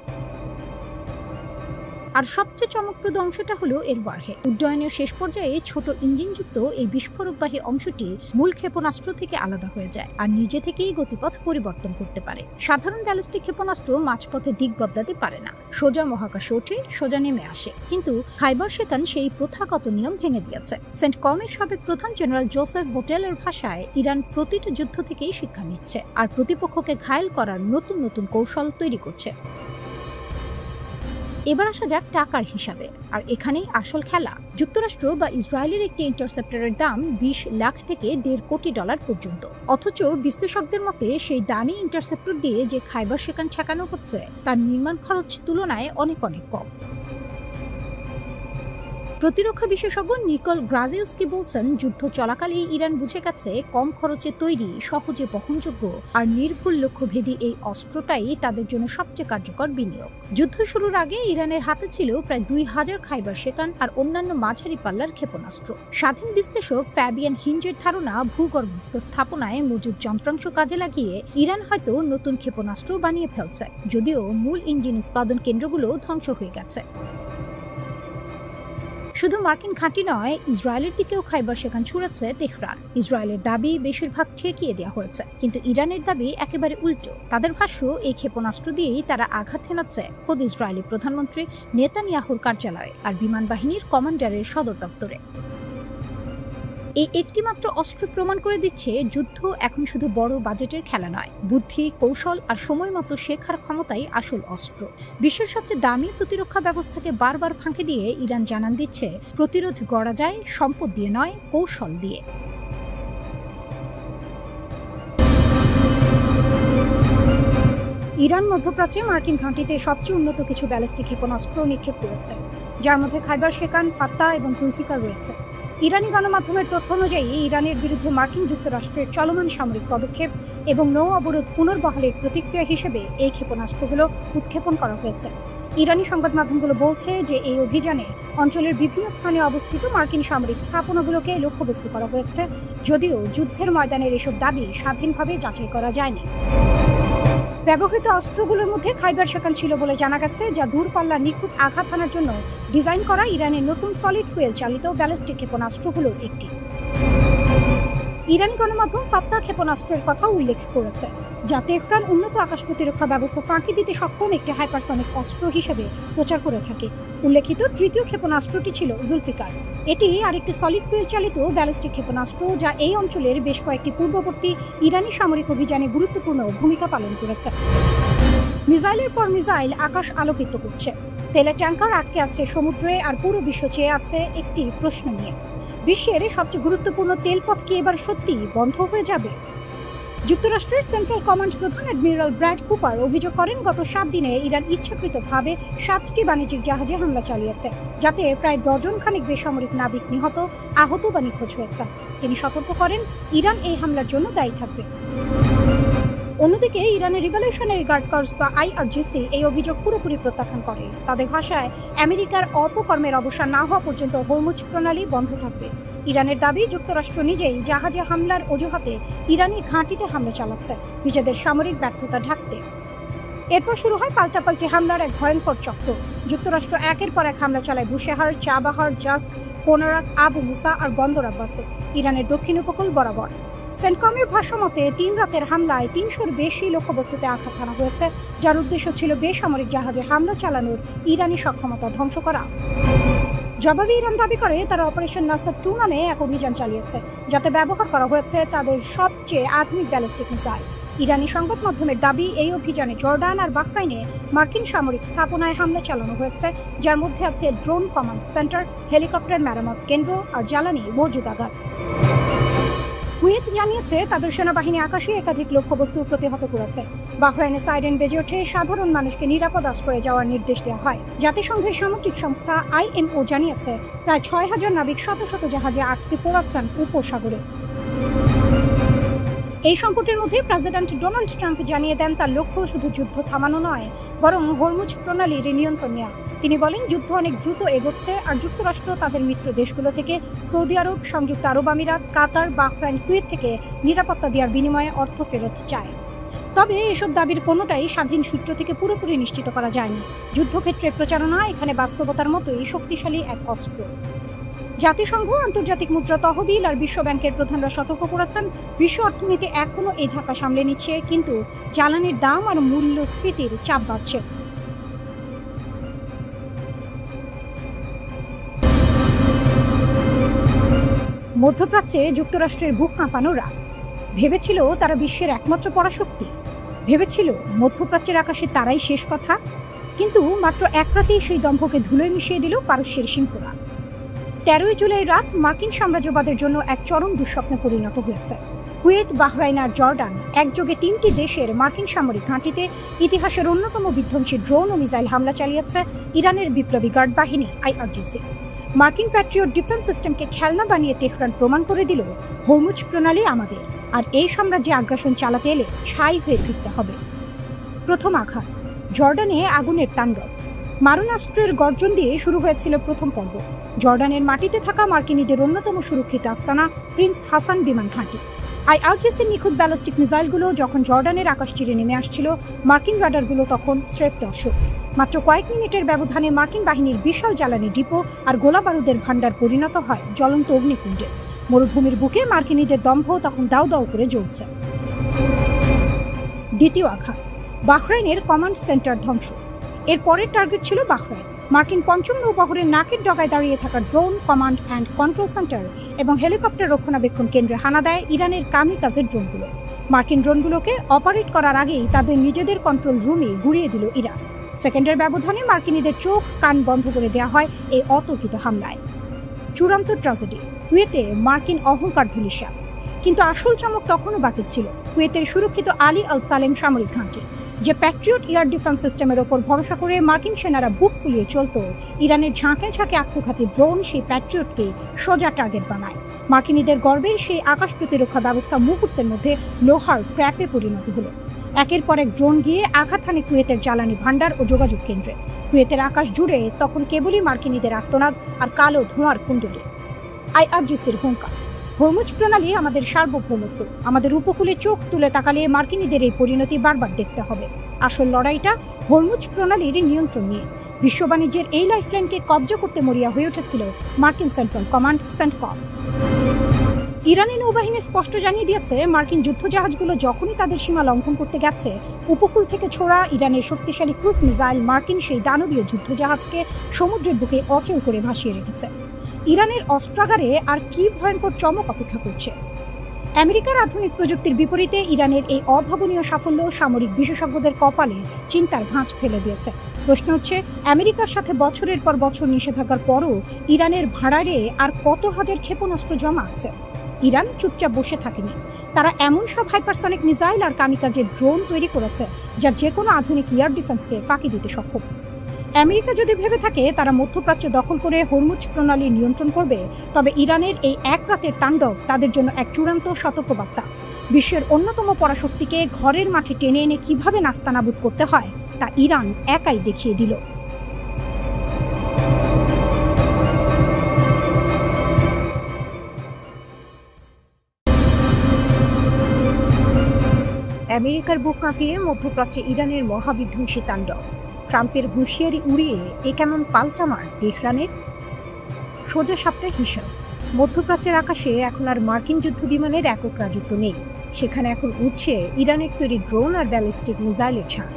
আর সবচেয়ে চমকপ্রদ অংশটা হলো এর ওয়ারহেড। উড্ডয়নের শেষ পর্যায়ে ছোট ইঞ্জিনযুক্ত এই বিস্ফোরকবাহী অংশটি মূল ক্ষেপণাস্ত্র থেকে আলাদা হয়ে যায় আর নিজে থেকেই গতিপথ পরিবর্তন করতে পারে। সাধারণ ব্যালিস্টিক ক্ষেপণাস্ত্র মাঝপথে দিক বদলাতে পারে না, সোজা মহাকাশে ওঠে, সোজা নেমে আসে। কিন্তু খাইবার শেকান সেই প্রথাগত নিয়ম ভেঙে দিয়েছে। সেন্টকমের সাবেক প্রধান জেনারেল জোসেফ ভোটেলের ভাষায়, ইরান প্রতিটা যুদ্ধ থেকেই শিক্ষা নিচ্ছে আর প্রতিপক্ষকে ঘায়েল করার নতুন নতুন কৌশল তৈরি করছে। এবার আসা যাক টাকার হিসাবে, আর এখানেই আসল খেলা। যুক্তরাষ্ট্র বা ইসরায়েলের একটি ইন্টারসেপ্টরের দাম 20 লাখ থেকে $1.5 কোটি পর্যন্ত। অথচ বিশ্লেষকদের মতে সেই দামি ইন্টারসেপ্টর দিয়ে যে খাইবার শেকান ঠেকানো হচ্ছে তার নির্মাণ খরচ তুলনায় অনেক কম। প্রতিরক্ষা বিশেষজ্ঞ নিকল গ্রাজিউস্কি বলছেন, যুদ্ধ চলাকালে ইরান বুঝে গেছে কম খরচে তৈরি, সহজে বহনযোগ্য আর নির্ভুল লক্ষ্যভেদী এই অস্ত্রটাই তাদের জন্য সবচেয়ে কার্যকর বিনিয়োগ। যুদ্ধ শুরুর আগে ইরানের হাতে ছিল প্রায় 2000 খাইবার শেকান আর অন্যান্য মাঝারি পাল্লার ক্ষেপণাস্ত্র। স্বাধীন বিশ্লেষক ফ্যাবিয়ান হিঞ্জের ধারণা, ভূগর্ভস্থ স্থাপনায় মজুদ যন্ত্রাংশ কাজে লাগিয়ে ইরান হয়তো নতুন ক্ষেপণাস্ত্র বানিয়ে ফেলছে, যদিও মূল ইঞ্জিন উৎপাদন কেন্দ্রগুলো ধ্বংস হয়ে গেছে। শুধু মার্কিন ঘাঁটি নয়, ইসরায়েলের দিকেও খাইবার শেকান ছুড়েছে তেহরান। ইসরায়েলের দাবি বেশিরভাগ ঠেকিয়ে দেওয়া হয়েছে, কিন্তু ইরানের দাবি একেবারে উল্টো। তাদের ভাষ্য, এই ক্ষেপণাস্ত্র দিয়েই তারা আঘাত হেনাচ্ছে খোদ ইসরায়েলি প্রধানমন্ত্রী নেতানিয়াহুর কার্যালয়ে আর বিমান বাহিনীর কমান্ডারের সদর দপ্তরে। এই একটি মাত্র অস্ত্র প্রমাণ করে দিচ্ছে, যুদ্ধ এখন শুধু বড় বাজেটের খেলা নয়। বুদ্ধি, কৌশল আর সময় মতো শেখার ক্ষমতাই আসল অস্ত্র। বিশ্বের সবচেয়ে দামি প্রতিরক্ষা ব্যবস্থাকে বারবার ফাঁকি দিয়ে ইরান জানান দিচ্ছে, প্রতিরোধ গড়া যায় সম্পদ দিয়ে নয়, কৌশল দিয়ে। ইরান মধ্যপ্রাচ্যে মার্কিন ঘাঁটিতে সবচেয়ে উন্নত কিছু ব্যালিস্টিক ক্ষেপণাস্ত্র নিক্ষেপ করেছে, যার মধ্যে খাইবার শেকান, ফাত্তা এবং জুলফিকার রয়েছে। ইরানি গণমাধ্যমের তথ্য অনুযায়ী, ইরানের বিরুদ্ধে মার্কিন যুক্তরাষ্ট্রের চলমান সামরিক পদক্ষেপ এবং নৌ অবরোধ পুনর্বহালের প্রতিক্রিয়া হিসেবে এই ক্ষেপণাস্ত্রগুলো উৎক্ষেপণ করা হয়েছে। ইরানি সংবাদ মাধ্যমগুলো বলছে যে এই অভিযানে অঞ্চলের বিভিন্ন স্থানে অবস্থিত মার্কিন সামরিক স্থাপনাগুলোকে লক্ষ্যবস্তু করা হয়েছে, যদিও যুদ্ধের ময়দানের এসব দাবি স্বাধীনভাবে যাচাই করা যায়নি। ব্যবহৃত অস্ত্রগুলোর মধ্যে খাইবার শেকান ছিল বলে জানা গেছে, যা দূরপাল্লার নিখুঁত আঘাত হানার জন্য ডিজাইন করা ইরানের নতুন সলিড ফুয়েল চালিত ব্যালিস্টিক ক্ষেপণাস্ত্রগুলোর একটি। ইরানি গণমাধ্যম ফাত্তা ক্ষেপণাস্ত্রের কথা উল্লেখ করেছে, যা তেহরান উন্নত আকাশ প্রতিরক্ষা ব্যবস্থা ফাঁকি দিতে সক্ষম একটি হাইপারসনিক অস্ত্র হিসেবে প্রচার করে থাকে। উল্লেখিত তৃতীয় ক্ষেপণাস্ত্রটি ছিল জুলফিকার। এটি আরেকটি সলিড ফুয়েল চালিত ব্যালিস্টিক ক্ষেপণাস্ত্র, যা এই অঞ্চলের বেশ কয়েকটি পূর্ববর্তী ইরানি সামরিক অভিযানে গুরুত্বপূর্ণ ভূমিকা পালন করেছে। মিসাইলের পর মিসাইল আকাশ আলোকিত করছে, তেলের ট্যাঙ্কার আটকে আছে সমুদ্রে, আর পুরো বিশ্ব চেয়ে আছে একটি প্রশ্ন নিয়ে, বিশ্বের সবচেয়ে গুরুত্বপূর্ণ তেলপথ কি এবার সত্যি বন্ধ হয়ে যাবে? যুক্তরাষ্ট্রের সেন্ট্রাল কমান্ড প্রধান অ্যাডমিরাল ব্র্যাড কুপার অভিযোগ করেন, গত 7 দিনে ইরান ইচ্ছাকৃতভাবে 7টি বাণিজ্যিক জাহাজে হামলা চালিয়েছে, যাতে প্রায় ডজনখানেক বেসামরিক নাবিক নিহত, আহত বা নিখোঁজ হয়েছে। তিনি সতর্ক করেন, ইরান এই হামলার জন্য দায়ী থাকবে। অন্যদিকে ইরানের রিভলিউশনারি গার্ড কর্পস বা IRGC এই অভিযোগ পুরোপুরি প্রত্যাখ্যান করে। তাদের ভাষায়, আমেরিকার অপকর্মের অবসান না হওয়া পর্যন্ত হরমুজ প্রণালী বন্ধ থাকবে। ইরানের দাবি, যুক্তরাষ্ট্র নিজেই জাহাজে হামলার অজুহাতে ইরানি ঘাঁটিতে হামলা চালাচ্ছে, নিজেদের সামরিক ব্যর্থতা ঢাকতে। এরপর শুরু হয় পাল্টাপাল্টি হামলার এক ভয়ঙ্কর চক্র। যুক্তরাষ্ট্র একের পর এক হামলা চালায় বুশেহার, চাবাহার, জাস্ক, কোনারাক, আবু মুসা আর বন্দর আব্বাসে, ইরানের দক্ষিণ উপকূল বরাবর। সেন্টকমের ভাষ্যমতে 3 রাতের হামলায় 300-র বেশি লক্ষ্যবস্তুতে আঘাত হানা হয়েছে, যার উদ্দেশ্য ছিল বেসামরিক জাহাজে হামলা চালানোর ইরানি সক্ষমতা ধ্বংস করা। জবাবে ইরান দাবি করে, তারা অপারেশন নাসার 2 নামে এক অভিযান চালিয়েছে, যাতে ব্যবহার করা হয়েছে তাদের সবচেয়ে আধুনিক ব্যালিস্টিক মিসাইল। ইরানি সংবাদ মাধ্যমের দাবি, এই অভিযানে জর্ডান আর বাহরাইনে মার্কিন সামরিক স্থাপনায় হামলা চালানো হয়েছে, যার মধ্যে আছে ড্রোন কমান্ড সেন্টার, হেলিকপ্টার মেরামত কেন্দ্র আর জ্বালানি মজুদাগার। কুয়েত জানিয়েছে, তাদের সেনাবাহিনী আকাশে একাধিক লক্ষ্যবস্তু প্রতিহত করেছে। বাহরাইনে সাইরেন বেজে ওঠে, সাধারণ মানুষকে নিরাপদ আশ্রয়ে যাওয়ার নির্দেশ দেওয়া হয়। জাতিসংঘের সামুদ্রিক সংস্থা IMO জানিয়েছে, প্রায় 6000 নাবিক শত শত জাহাজে আটকে পড়াচ্ছেন উপসাগরে। এই সংকটের মধ্যে প্রেসিডেন্ট ডোনাল্ড ট্রাম্প জানিয়ে দেন, তার লক্ষ্য শুধু যুদ্ধ থামানো নয়, বরং হরমুজ প্রণালীর নিয়ন্ত্রণ নেওয়া। তিনি বলেন, যুদ্ধ অনেক দ্রুত এগোচ্ছে, আর যুক্তরাষ্ট্র তাদের মিত্র দেশগুলো থেকে সৌদি আরব, সংযুক্ত আরব আমিরাত, কাতার, বাহরাইন, কুয়েত থেকে নিরাপত্তা দেওয়ার বিনিময়ে অর্থ ফেরত চায়। তবে এসব দাবির কোনোটাই স্বাধীন সূত্র থেকে পুরোপুরি নিশ্চিত করা যায়নি। যুদ্ধক্ষেত্রের প্রচারণা এখানে বাস্তবতার মতোই শক্তিশালী এক অস্ত্র। জাতিসংঘ, আন্তর্জাতিক মুদ্রা তহবিল আর বিশ্ব ব্যাংকের প্রধানরা সতর্ক করেছেন, বিশ্ব অর্থনীতি এখনও এই ধাক্কা সামলে নিচ্ছে, কিন্তু জ্বালানির দাম আর মূল্যস্ফীতির চাপ বাড়ছে। মধ্যপ্রাচ্যে যুক্তরাষ্ট্রের বুক কাঁপানো রাত। ভেবেছিল তারা বিশ্বের একমাত্র পরাশক্তি, ভেবেছিল মধ্যপ্রাচ্যের আকাশে তারাই শেষ কথা। কিন্তু মাত্র এক রাতেই সেই দম্ভকে ধুলোয় মিশিয়ে দিল পারস্যের সিংহরা। 13 জুলাই রাত মার্কিন সাম্রাজ্যবাদের জন্য এক চরম দুঃস্বপ্নে পরিণত হয়েছে। কুয়েত, বাহরাইন আর জর্ডান একযোগে 3টি দেশের মার্কিন সামরিক ঘাঁটিতে ইতিহাসের অন্যতম বিধ্বংসী ড্রোন ও মিসাইল হামলা চালিয়েছে ইরানের বিপ্লবী গার্ড বাহিনী IRGC। মার্কিন প্যাট্রিয়ট ডিফেন্স সিস্টেমকে খেলনা বানিয়ে তেহরান প্রমাণ করে দিল, হরমুজ প্রণালী আমাদের, আর এই সাম্রাজ্যে আগ্রাসন চালাতে এলে ছাই হয়ে ফিরতে হবে। প্রথম আঘাত, জর্ডানে আগুনের তাণ্ডব। মারণাস্ত্রের গর্জন দিয়ে শুরু হয়েছিল প্রথম পর্ব। জর্ডানের মাটিতে থাকা মার্কিনীদের অন্যতম সুরক্ষিত আস্তানা প্রিন্স হাসান বিমান ঘাঁটি। IRGCর নিখুঁত ব্যালিস্টিক মিসাইলগুলো যখন জর্ডানের আকাশ চিরে নেমে আসছিল, মার্কিন রাডারগুলো তখন স্রেফ দর্শক। মাত্র কয়েক মিনিটের ব্যবধানে মার্কিন বাহিনীর বিশাল জ্বালানি ডিপো আর গোলা বারুদের ভাণ্ডার পরিণত হয় জ্বলন্ত অগ্নিকুণ্ডে। মরুভূমির বুকে মার্কিনীদের দম্ভ তখন দাউ দাউ করে জ্বলছে। দ্বিতীয় আঘাত, বাহরাইনের কমান্ড সেন্টার ধ্বংস। এর পরের টার্গেট ছিল বাহরাইন। মার্কিন পঞ্চম নৌবহরের নাকের ডগায় দাঁড়িয়ে থাকা drone command and control centre এবং হেলিকপ্টার রক্ষণাবেক্ষণ কেন্দ্রে হানা দেয় ইরানের কামিকাজের ড্রোনগুলো। মার্কিন ড্রোনগুলোকে অপারেট করার আগেই তাদের নিজেদের কন্ট্রোল রুমে গুড়িয়ে দিল ইরান। সেকেন্ডের ব্যবধানে মার্কিনীদের চোখ কান বন্ধ করে দেওয়া হয় এই অতর্কিত হামলায়। চূড়ান্ত ট্র্যাজেডি, কুয়েতে মার্কিন অহংকার ধূলিসাৎ। কিন্তু আসল চমক তখনও বাকি ছিল। কুয়েতের সুরক্ষিত আলী আল সালেম সামরিক ঘাঁটি, যে প্যাট্রিয়ট এয়ার ডিফেন্স সিস্টেমের ওপর ভরসা করে মার্কিন সেনারা বুক ফুলিয়ে চলত, ইরানের ঝাঁকে ঝাঁকে আত্মঘাতী ড্রোন সেই প্যাট্রিয়টকে সোজা টার্গেট বানায়। মার্কিনীদের গর্বের সেই আকাশ প্রতিরক্ষা ব্যবস্থা মুহূর্তের মধ্যে লোহার ক্র্যাপে পরিণত হলো। একের পর এক ড্রোন গিয়ে আঘাত হানে কুয়েতের জ্বালানি ভাণ্ডার ও যোগাযোগ কেন্দ্রে। কুয়েতের আকাশ জুড়ে তখন কেবলই মার্কিনীদের আর্তনাদ আর কালো ধোঁয়ার কুণ্ডলী। IRGCর হুঙ্কার, হরমুজ প্রণালী আমাদের সার্বভৌমত্ব। আমাদের উপকূলে চোখ তুলে তাকালে মার্কিনীদের এই পরিণতি বারবার দেখতে হবে। আসল লড়াইটা হরমুজ প্রণালীর নিয়ন্ত্রণ নিয়ে। বিশ্ব বাণিজ্যের এই লাইফলাইনকে কবজা করতে মরিয়া হয়ে উঠেছিল মার্কিন সেন্ট্রাল কমান্ড সেন্টকম। ইরানি নৌবাহিনী স্পষ্ট জানিয়ে দিয়েছে, মার্কিন যুদ্ধজাহাজগুলো যখনই তাদের সীমা লঙ্ঘন করতে গেছে, উপকূল থেকে ছোড়া ইরানের শক্তিশালী ক্রুজ মিসাইল মার্কিন সেই দানবীয় যুদ্ধজাহাজকে সমুদ্রের বুকে অচল করে ভাসিয়ে রেখেছে। ইরানের অস্ত্রাগারে আর কি ভয়ঙ্কর চমক অপেক্ষা করছে। আমেরিকার আধুনিক প্রযুক্তির বিপরীতে ইরানের এই অভাবনীয় সাফল্য সামরিক বিশেষজ্ঞদের কপালে চিন্তার ভাঁজ ফেলে দিয়েছে। প্রশ্ন হচ্ছে, আমেরিকার সাথে বছরের পর বছর নিষেধাজ্ঞার পরও ইরানের ভাড়ারে আর কত হাজার ক্ষেপণাস্ত্র জমা আছে? ইরান চুপচাপ বসে থাকেনি। তারা এমন সব হাইপারসনিক মিসাইল আর কামিকাজের ড্রোন তৈরি করেছে যা যে কোনো আধুনিক এয়ার ডিফেন্সকে ফাঁকি দিতে সক্ষম। আমেরিকা যদি ভেবে থাকে তারা মধ্যপ্রাচ্য দখল করে হরমুজ প্রণালী নিয়ন্ত্রণ করবে, তবে ইরানের এই এক রাতের তাণ্ডব তাদের জন্য এক চূড়ান্ত সতর্কবার্তা। বিশ্বের অন্যতম পরাশক্তিকে ঘরের মাঠে টেনে এনে কিভাবে নাস্তানাবুদ করতে হয় তা ইরান একাই দেখিয়ে দিল। আমেরিকার বুক কাঁপিয়ে মধ্যপ্রাচ্যে ইরানের মহাবিধ্বংসী তাণ্ডব। ট্রাম্পের হুঁশিয়ারি উড়িয়ে এ কেমন পাল্টামার তেহরানের? সোজা সাপটা হিসাব। মধ্যপ্রাচ্যের আকাশে এখন আর মার্কিন যুদ্ধ বিমানের একক রাজত্ব নেই। সেখানে এখন উঠছে ইরানের তৈরি ড্রোন আর ব্যালিস্টিক মিসাইলের ঝাঁক।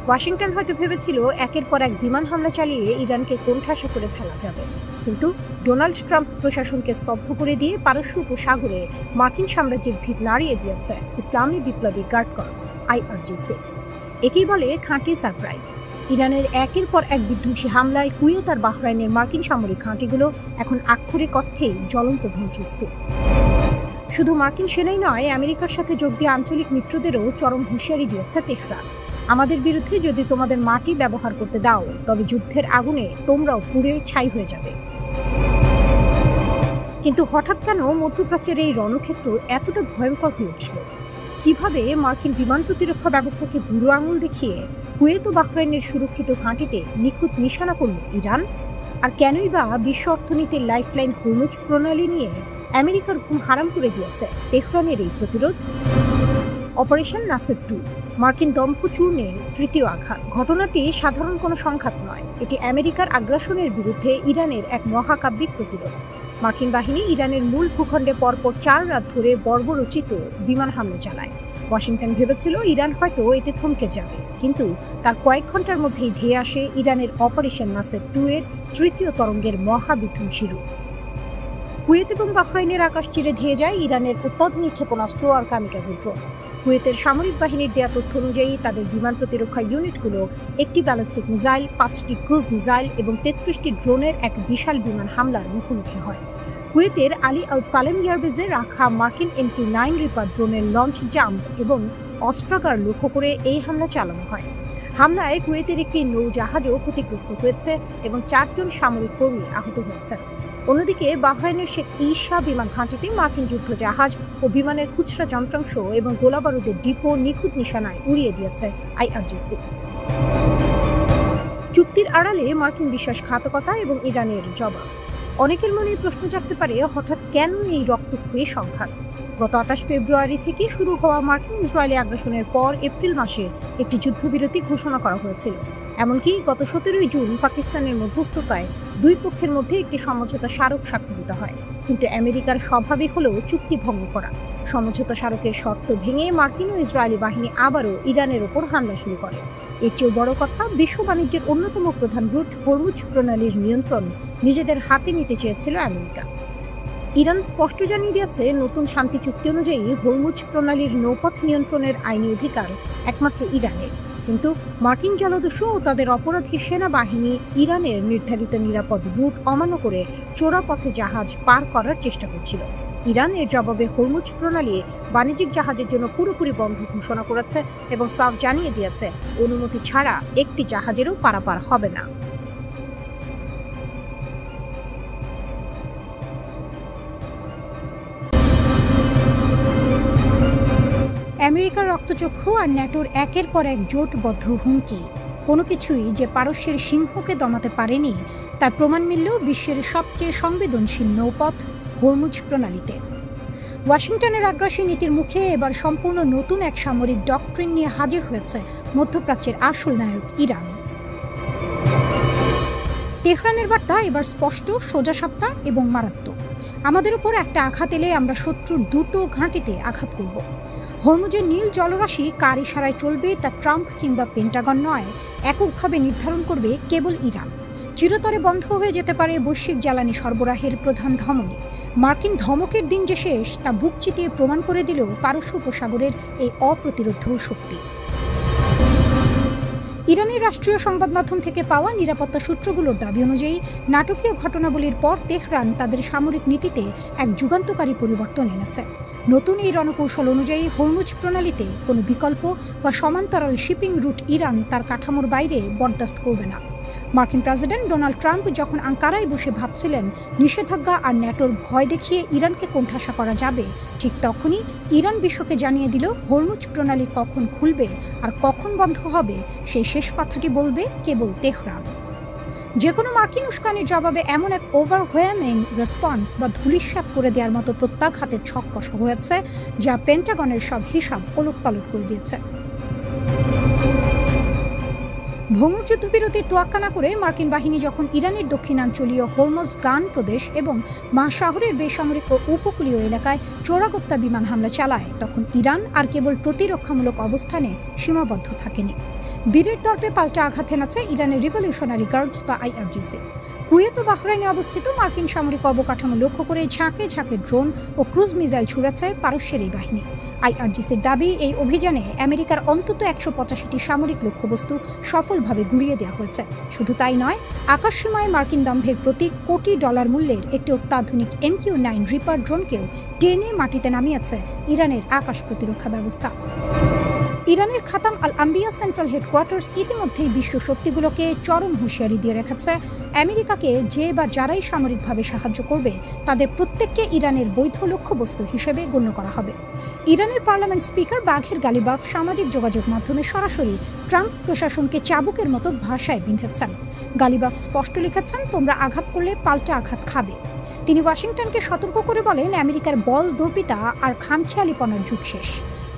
ওয়াশিংটন হয়তো ভেবেছিল একের পর এক বিমান হামলা চালিয়ে ইরানকে কোণঠাসা করে ফেলা যাবে, কিন্তু ডোনাল্ড ট্রাম্প প্রশাসনকে স্তব্ধ করে দিয়ে পারস্য উপসাগরে মার্কিন সাম্রাজ্যের ভিত নাড়িয়ে দিয়েছে ইসলামী বিপ্লবী গার্ড কর্পস IRGC। একেই বলে খাঁটি সারপ্রাইজ। ইরানের একের পর এক বিধ্বংসী হামলায় কুয়েত আর বাহরাইনের মার্কিন সামরিক ঘাঁটিগুলো এখন আক্ষরিক অর্থেই জ্বলন্ত ধ্বংসস্তূপ। শুধু মার্কিন সেনাই নয়, আমেরিকার সাথে যোগ দিয়ে আঞ্চলিক মিত্রদেরও চরম হুঁশিয়ারি দিয়েছে তেহরান। আমাদের বিরুদ্ধে যদি তোমাদের মাটি ব্যবহার করতে দাও, তবে যুদ্ধের আগুনে তোমরাও পুড়ে ছাই হয়ে যাবে। কিন্তু হঠাৎ কেন মধ্যপ্রাচ্যের এই রণক্ষেত্র এতটা ভয়ঙ্কর হয়ে উঠল? কিভাবে মার্কিন বিমান প্রতিরক্ষা ব্যবস্থাকে বুড়ো আঙুল দেখিয়ে কুয়েত ও বাহরাইনের সুরক্ষিত ঘাঁটিতে নিখুঁত নিশানা করল ইরান? আর কেনই বা বিশ্ব অর্থনীতির লাইফলাইন হরমুজ প্রণালী নিয়ে আমেরিকার ঘুম হারাম করে দিয়েছে তেহরানের এই প্রতিরোধ? অপারেশন নাসের 2, মার্কিন দম্ভ চূর্ণের তৃতীয় আঘাত। ঘটনাটি সাধারণ কোনো সংঘাত নয়, এটি আমেরিকার আগ্রাসনের বিরুদ্ধে ইরানের এক মহাকাব্যিক প্রতিরোধ। মার্কিন বাহিনী ইরানের মূল ভূখণ্ডে পরপর 4 রাত ধরে বর্বরচিত বিমান হামলা চালায়। ওয়াশিংটন ভেবেছিল ইরান হয়তো এতে থমকে যাবে, কিন্তু তার কয়েক ঘন্টার মধ্যেই ধেয়ে আসে ইরানের অপারেশন নাসের 2 এর তৃতীয় তরঙ্গের মহাবিধ্বংসী রূপ। কুয়েত এবং বাহরাইনের আকাশ চিরে ধেয়ে যায় ইরানের অত্যাধুনিক ক্ষেপণাস্ত্র আর কামিকাজে ড্রোন। কুয়েতের সামরিক বাহিনীর দেয়া তথ্য অনুযায়ী তাদের বিমান প্রতিরক্ষা ইউনিটগুলো একটি ব্যালিস্টিক মিসাইল, 5টি ক্রুজ মিসাইল এবং 33টি ড্রোনের এক বিশাল বিমান হামলার মুখোমুখি হয়। কুয়েতের আলী আল সালেম এয়ারবেজে রাখা মার্কিন MQ-9 রিপার ড্রোনের লঞ্চ জাম্প এবং অস্ত্রাগার লক্ষ্য করে এই হামলা চালানো হয়। হামলায় কুয়েতের একটি নৌজাহাজও ক্ষতিগ্রস্ত হয়েছে এবং 4 জন সামরিক কর্মী আহত হয়েছেন। অন্যদিকে বাহরাইনের শেখ ঈসা বিমান ঘাঁটিতে মার্কিন যুদ্ধ জাহাজ ও বিমানের খুচরা যন্ত্রাংশ এবং গোলাবারুদের ডিপো নিখুঁত নিশানায় উড়িয়ে দিয়েছে IRGC। চুক্তির আড়ালে মার্কিন বিশ্বাসঘাতকতা এবং ইরানের জবাব। অনেকের মনে প্রশ্ন জাগতে পারে, হঠাৎ কেন এই রক্তক্ষয়ী সংঘাত? গত 28 ফেব্রুয়ারি থেকে শুরু হওয়া মার্কিন ইসরায়েলি আগ্রাসনের পর এপ্রিল মাসে একটি যুদ্ধবিরতি ঘোষণা করা হয়েছিল। এমনকি গত 17 জুন পাকিস্তানের মধ্যস্থতায় দুই পক্ষের মধ্যে একটি সমঝোতা স্মারক স্বাক্ষরিত হয়। কিন্তু আমেরিকার স্বভাবই হলো চুক্তি ভঙ্গ করা। সমঝোতা স্মারকের শর্ত ভেঙে মার্কিন ও ইসরায়েলি বাহিনী আবারও ইরানের ওপর হামলা শুরু করে। এর চেয়েও বড় কথা, বিশ্ব বাণিজ্যের অন্যতম প্রধান রুট হরমুজ প্রণালীর নিয়ন্ত্রণ নিজেদের হাতে নিতে চেয়েছিল আমেরিকা। ইরান স্পষ্ট জানিয়ে দিয়েছে, নতুন শান্তি চুক্তি অনুযায়ী হরমুজ প্রণালীর নৌপথ নিয়ন্ত্রণের আইনি অধিকার একমাত্র ইরানের। কিন্তু মার্কিন জলদস্যু ও তাদের অপরাধী সেনাবাহিনী ইরানের নির্ধারিত নিরাপদ রুট অমান্য করে চোরা পথে জাহাজ পার করার চেষ্টা করছিল। ইরান এর জবাবে হরমুজ প্রণালী বাণিজ্যিক জাহাজের জন্য পুরোপুরি বন্ধ ঘোষণা করেছে এবং সাফ জানিয়ে দিয়েছে, অনুমতি ছাড়া একটি জাহাজেরও পারাপার হবে না। আমেরিকার রক্তচক্ষু আর ন্যাটোর একের পর এক জোটবদ্ধ হুমকি, কোনো কিছুই যে পারস্যের সিংহকে দমাতে পারেনি তার প্রমাণ মিলল বিশ্বের সবচেয়ে সংবেদনশীল নৌপথ হরমুজ প্রণালীতে। ওয়াশিংটনের আগ্রাসী নীতির মুখে এবার সম্পূর্ণ নতুন এক সামরিক ডক্ট্রিন নিয়ে হাজির হয়েছে মধ্যপ্রাচ্যের আসল নায়ক ইরান। তেহরানের বার্তা এবার স্পষ্ট, সোজাসাপটা এবং মারাত্মক। আমাদের উপর একটা আঘাত এলে আমরা শত্রুর দুটো ঘাঁটিতে আঘাত করব। হরমুজের নীল জলরাশি কার ইশারায় চলবে তা ট্রাম্প কিংবা পেন্টাগন নয়, এককভাবে নির্ধারণ করবে কেবল ইরান। চিরতরে বন্ধ হয়ে যেতে পারে বৈশ্বিক জ্বালানি সরবরাহের প্রধান ধমনী। মার্কিন ধমকের দিন যে শেষ তা বুক চিতিয়ে প্রমাণ করে দিল পারস্য উপসাগরের এই অপ্রতিরোধ্য শক্তি। ইরানের রাষ্ট্রীয় সংবাদ মাধ্যম থেকে পাওয়া নিরাপত্তা সূত্রগুলোর দাবি অনুযায়ী নাটকীয় ঘটনাবলীর পর তেহরান তাদের সামরিক নীতিতে এক যুগান্তকারী পরিবর্তন এনেছে। নতুন এই রণকৌশল অনুযায়ী হরমুজ প্রণালীতে কোনো বিকল্প বা সমান্তরাল শিপিং রুট ইরান তার কাঠামোর বাইরে বরদাস্ত করবে না। মার্কিন প্রেসিডেন্ট ডোনাল্ড ট্রাম্প যখন আঙ্কারায় বসে ভাবছিলেন নিষেধাজ্ঞা আর ন্যাটোর ভয় দেখিয়ে ইরানকে কোণঠাসা করা যাবে, ঠিক তখনই ইরান বিশ্বকে জানিয়ে দিল হরমুজ প্রণালী কখন খুলবে আর কখন বন্ধ হবে সেই শেষ কথাটি বলবে কেবল তেহরান। যে কোনো মার্কিন উস্কানির জবাবে এমন এক ওভারওয়েলমিং রেসপন্স বা ধূলিসাৎ করে দেওয়ার মতো প্রত্যাঘাতের ছক কষা হয়েছে, যা পেন্টাগনের সব হিসাব ওলটপালট করে দিয়েছে। ভঙ্গুর যুদ্ধবিরতির তোয়াক্কা না করে মার্কিন বাহিনী যখন ইরানের দক্ষিণাঞ্চলীয় হরমুজগান প্রদেশ এবং শহরের বেসামরিক ও উপকূলীয় এলাকায় চোরাগোপ্তা বিমান হামলা চালায়, তখন ইরান আর কেবল প্রতিরক্ষামূলক অবস্থানে সীমাবদ্ধ থাকেনি। বীরের দর্পে পাল্টা আঘাত হেনেছে ইরানের রিভলিউশনারি গার্ডস বা IRGC। কুয়েত ও বাহরাইনে অবস্থিত মার্কিন সামরিক অবকাঠামো লক্ষ্য করে ঝাঁকে ঝাঁকে ড্রোন ও ক্রুজ মিসাইল ছুড়েছে পারস্যের এই বাহিনী। IRGCর দাবি, এই অভিযানে আমেরিকার অন্তত 185টি সামরিক লক্ষ্যবস্তু সফলভাবে গুঁড়িয়ে দেওয়া হয়েছে। শুধু তাই নয়, আকাশসীমায় মার্কিন দম্ভের প্রতি কোটি ডলার মূল্যের একটি অত্যাধুনিক MQ-9 রিপার ড্রোনকেও টেনে মাটিতে নামিয়েছে ইরানের আকাশ প্রতিরক্ষা ব্যবস্থা। ইরানের খাতাম আল আম্বিয়া সেন্ট্রাল হেডকোয়ার্টার্স ইতিমধ্যেই বিশ্ব শক্তিগুলোকে চরম হুঁশিয়ারি দিয়ে রেখেছে, আমেরিকাকে যে বা যারাই সামরিকভাবে সাহায্য করবে তাদের প্রত্যেককে ইরানের বৈধ লক্ষ্যবস্তু হিসেবে গণ্য করা হবে। ইরানের পার্লামেন্ট স্পিকার বাঘের গালিবাফ সামাজিক যোগাযোগ মাধ্যমে সরাসরি ট্রাম্প প্রশাসনকে চাবুকের মতো ভাষায় বিঁধেছেন। গালিবাফ স্পষ্ট লিখেছেন, তোমরা আঘাত করলে পাল্টা আঘাত খাবে। তিনি ওয়াশিংটনকে সতর্ক করে বলেন, আমেরিকার বল দর্পিতা আর খামখেয়ালিপনার যুগ শেষ।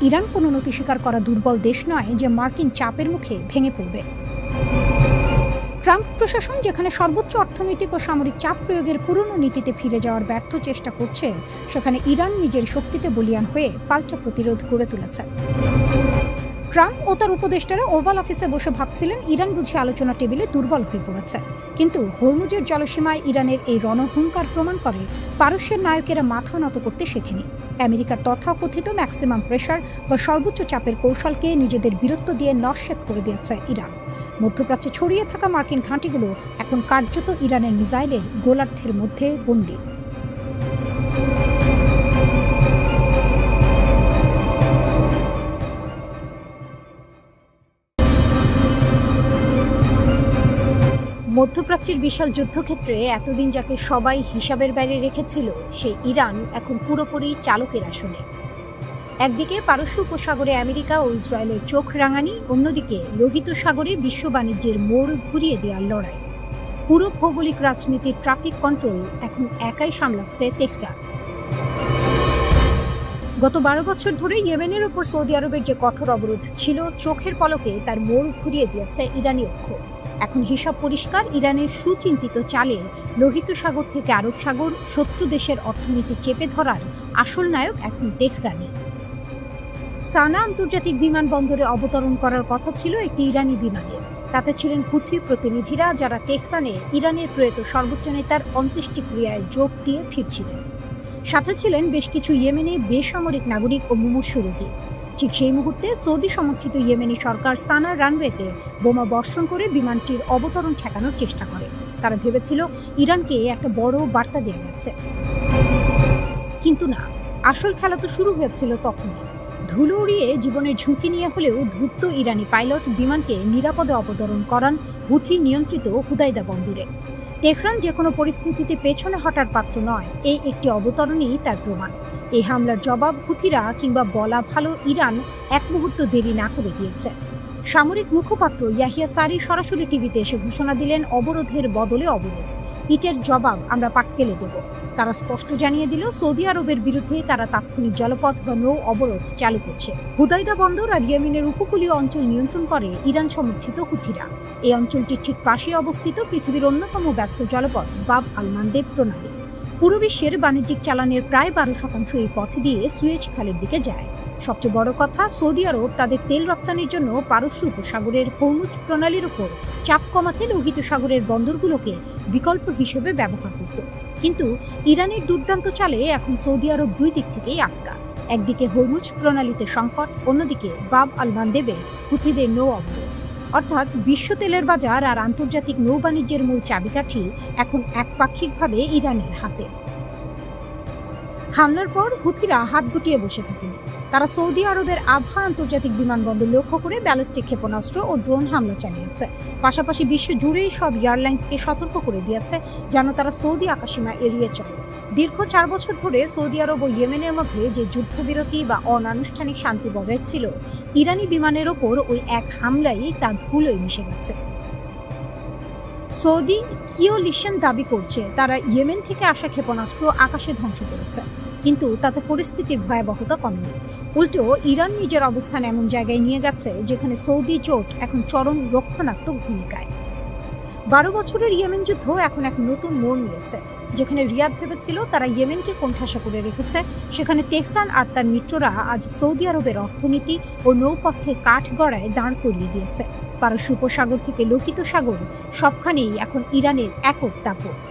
ইরান কোনো নতি স্বীকার করা দুর্বল দেশ নয় যে মার্কিন চাপের মুখে ভেঙে পড়বে। ট্রাম্প প্রশাসন যেখানে সর্বোচ্চ অর্থনৈতিক ও সামরিক চাপ প্রয়োগের পুরনো নীতিতে ফিরে যাওয়ার ব্যর্থ চেষ্টা করছে, সেখানে ইরান নিজের শক্তিতে বলীয়ান হয়ে পাল্টা প্রতিরোধ গড়ে তুলেছে। ট্রাম্প ও তার উপদেষ্টারা ওভাল অফিসে বসে ভাবছিলেন ইরান বুঝি আলোচনা টেবিলে দুর্বল হয়ে পড়েছে, কিন্তু হরমুজের জলসীমায় ইরানের এই রণহুঙ্কার প্রমাণ করে পারস্যের নায়কেরা মাথা নত করতে শেখেনি। আমেরিকার তথাকথিত ম্যাক্সিমাম প্রেশার বা সর্বোচ্চ চাপের কৌশলকে নিজেদের বীরত্ব দিয়ে নস্যাৎ করে দিয়েছে ইরান। মধ্যপ্রাচ্যে ছড়িয়ে থাকা মার্কিন ঘাঁটিগুলো এখন কার্যত ইরানের মিসাইলের গোলার্ধের মধ্যে বন্দী। মধ্যপ্রাচ্যের বিশাল যুদ্ধক্ষেত্রে এতদিন যাকে সবাই হিসাবের বাইরে রেখেছিল, সেই ইরান এখন পুরোপুরি চালকের আসনে। একদিকে পারস্য উপসাগরে আমেরিকা ও ইসরায়েলের চোখ রাঙানি, অন্যদিকে লোহিত সাগরে বিশ্ব বাণিজ্যের মোড় ঘুরিয়ে দেওয়ার লড়াই। পুরো ভৌগোলিক রাজনীতির ট্রাফিক কন্ট্রোল এখন একাই সামলাচ্ছে তেহরান। গত 12 বছর ধরে ইয়েমেনের ওপর সৌদি আরবের যে কঠোর অবরোধ ছিল, চোখের পলকে তার মোড় ঘুরিয়ে দিয়েছে ইরানি অক্ষ। এখন হিসাব পরিষ্কার, ইরানের সুচিন্তিত চালে লোহিত সাগর থেকে আরব সাগর, শত্রু দেশের অর্থনীতি চেপে ধরার আসল নায়ক এখন তেহরানি। সানা আন্তর্জাতিক বিমানবন্দরে অবতরণ করার কথা ছিল একটি ইরানি বিমানের। তাতে ছিলেন হুথি প্রতিনিধিরা, যারা তেহরানে ইরানের প্রয়াত সর্বোচ্চ নেতার অন্ত্যেষ্টিক্রিয়ায় যোগ দিয়ে ফিরছিলেন। সাথে ছিলেন বেশ কিছু ইয়েমেনি বেসামরিক নাগরিক ও মুমূর্ষু রোগী। ঠিক সেই মুহূর্তে সৌদি সমর্থিত ইয়েমেনি সরকার সানার রানওয়েতে বোমা বর্ষণ করে বিমানটির অবতরণ ঠেকানোর চেষ্টা করে। তারা ভেবেছিল ইরানকে একটা বড় বার্তা দেওয়া গেছে, কিন্তু না, আসল খেলা তো শুরু হয়েছিল তখনই। ধুলো উড়িয়ে জীবনের ঝুঁকি নিয়ে হলেও ধূর্ত ইরানি পাইলট বিমানকে নিরাপদে অবতরণ করান হুথি নিয়ন্ত্রিত হুদাইদা বন্দরে। তেহরান যে কোনো পরিস্থিতিতে পেছনে হটার পাত্র নয়, এই একটি অবতরণই তার প্রমাণ। এই হামলার জবাব হুথিরা, কিংবা বলা ভালো ইরান, এক মুহূর্ত দেরি না করে দিয়েছে। সামরিক মুখপাত্র ইয়াহিয়া সারি সরাসরি টিভিতে এসে ঘোষণা দিলেন অবরোধের বদলে অবরোধ, ইটের জবাব আমরা পাটকেলে দেব। তারা স্পষ্ট জানিয়ে দিল সৌদি আরবের বিরুদ্ধে তারা তাৎক্ষণিক জলপথ বা নৌ অবরোধ চালু করছে। হুদাইদা বন্দর আর ইয়েমেনের উপকূলীয় অঞ্চল নিয়ন্ত্রণ করে ইরান সমর্থিত হুথিরা। এই অঞ্চলটির ঠিক পাশে অবস্থিত পৃথিবীর অন্যতম ব্যস্ত জলপথ বাব আল মানদেব প্রণালী। পুরো বিশ্বের বাণিজ্যিক চালানের প্রায় 12% এই পথ দিয়ে সুয়েজ খালের দিকে যায়। সবচেয়ে বড় কথা, সৌদি আরব তাদের তেল রপ্তানির জন্য পারস্য উপসাগরের হরমুজ প্রণালীর উপর চাপ কমাতে লোহিত সাগরের বন্দরগুলোকে বিকল্প হিসেবে ব্যবহার করত। কিন্তু ইরানের দুর্দান্ত চালে এখন সৌদি আরব দুই দিক থেকেই আটকা। একদিকে হরমুজ প্রণালীতে সংকট, অন্যদিকে বাব আল মানদেবে হুথিদের নৌ অবরোধ। অর্থাৎ বিশ্ব তেলের বাজার আর আন্তর্জাতিক নৌ বাণিজ্যের মূল চাবিকাঠি এখন একপাক্ষিকভাবে ইরানের হাতে। হামলার পর হুথিরা হাত গুটিয়ে বসে থাকেনি। তারা সৌদি আরবের আবহা আন্তর্জাতিক বিমানবন্দর লক্ষ্য করে ব্যালিস্টিক ক্ষেপণাস্ত্র ও ড্রোন হামলা চালিয়েছে। পাশাপাশি বিশ্ব জুড়েই সব এয়ারলাইন্সকে সতর্ক করে দিয়েছে যেন তারা সৌদি আকাশসীমা এড়িয়ে চলে। দীর্ঘ 4 বছর ধরে সৌদি আরব ও ইয়েমেনের মধ্যে যে যুদ্ধবিরতি বা অনানুষ্ঠানিক শান্তি বজায় ছিল, ইরানি বিমানের ওপর ওই এক হামলায় তা ধুলোয় মিশে গেছে। সৌদি কিওলিশন দাবি করছে তারা ইয়েমেন থেকে আসা ক্ষেপণাস্ত্র আকাশে ধ্বংস করেছে, কিন্তু তাতে পরিস্থিতির ভয়াবহতা কমেনি। উল্টো ইরান নিজের অবস্থান এমন জায়গায় নিয়ে গেছে যেখানে সৌদি জোট এখন চরম রক্ষণাত্মক ভূমিকায়। 12 বছরের ইয়েমেন যুদ্ধ এখন এক নতুন মোড় নিয়েছে। যেখানে রিয়াদ ভেবেছিল তারা ইয়েমেনকে কোণঠাসা করে রেখেছে, সেখানে তেহরান আর তার মিত্ররা আজ সৌদি আরবের অর্থনীতি ও নৌপথকে কাঠগড়ায় দাঁড় করিয়ে দিয়েছে। পারস্য উপসাগর থেকে লোহিত সাগর, সবখানেই এখন ইরানের একক দাপট।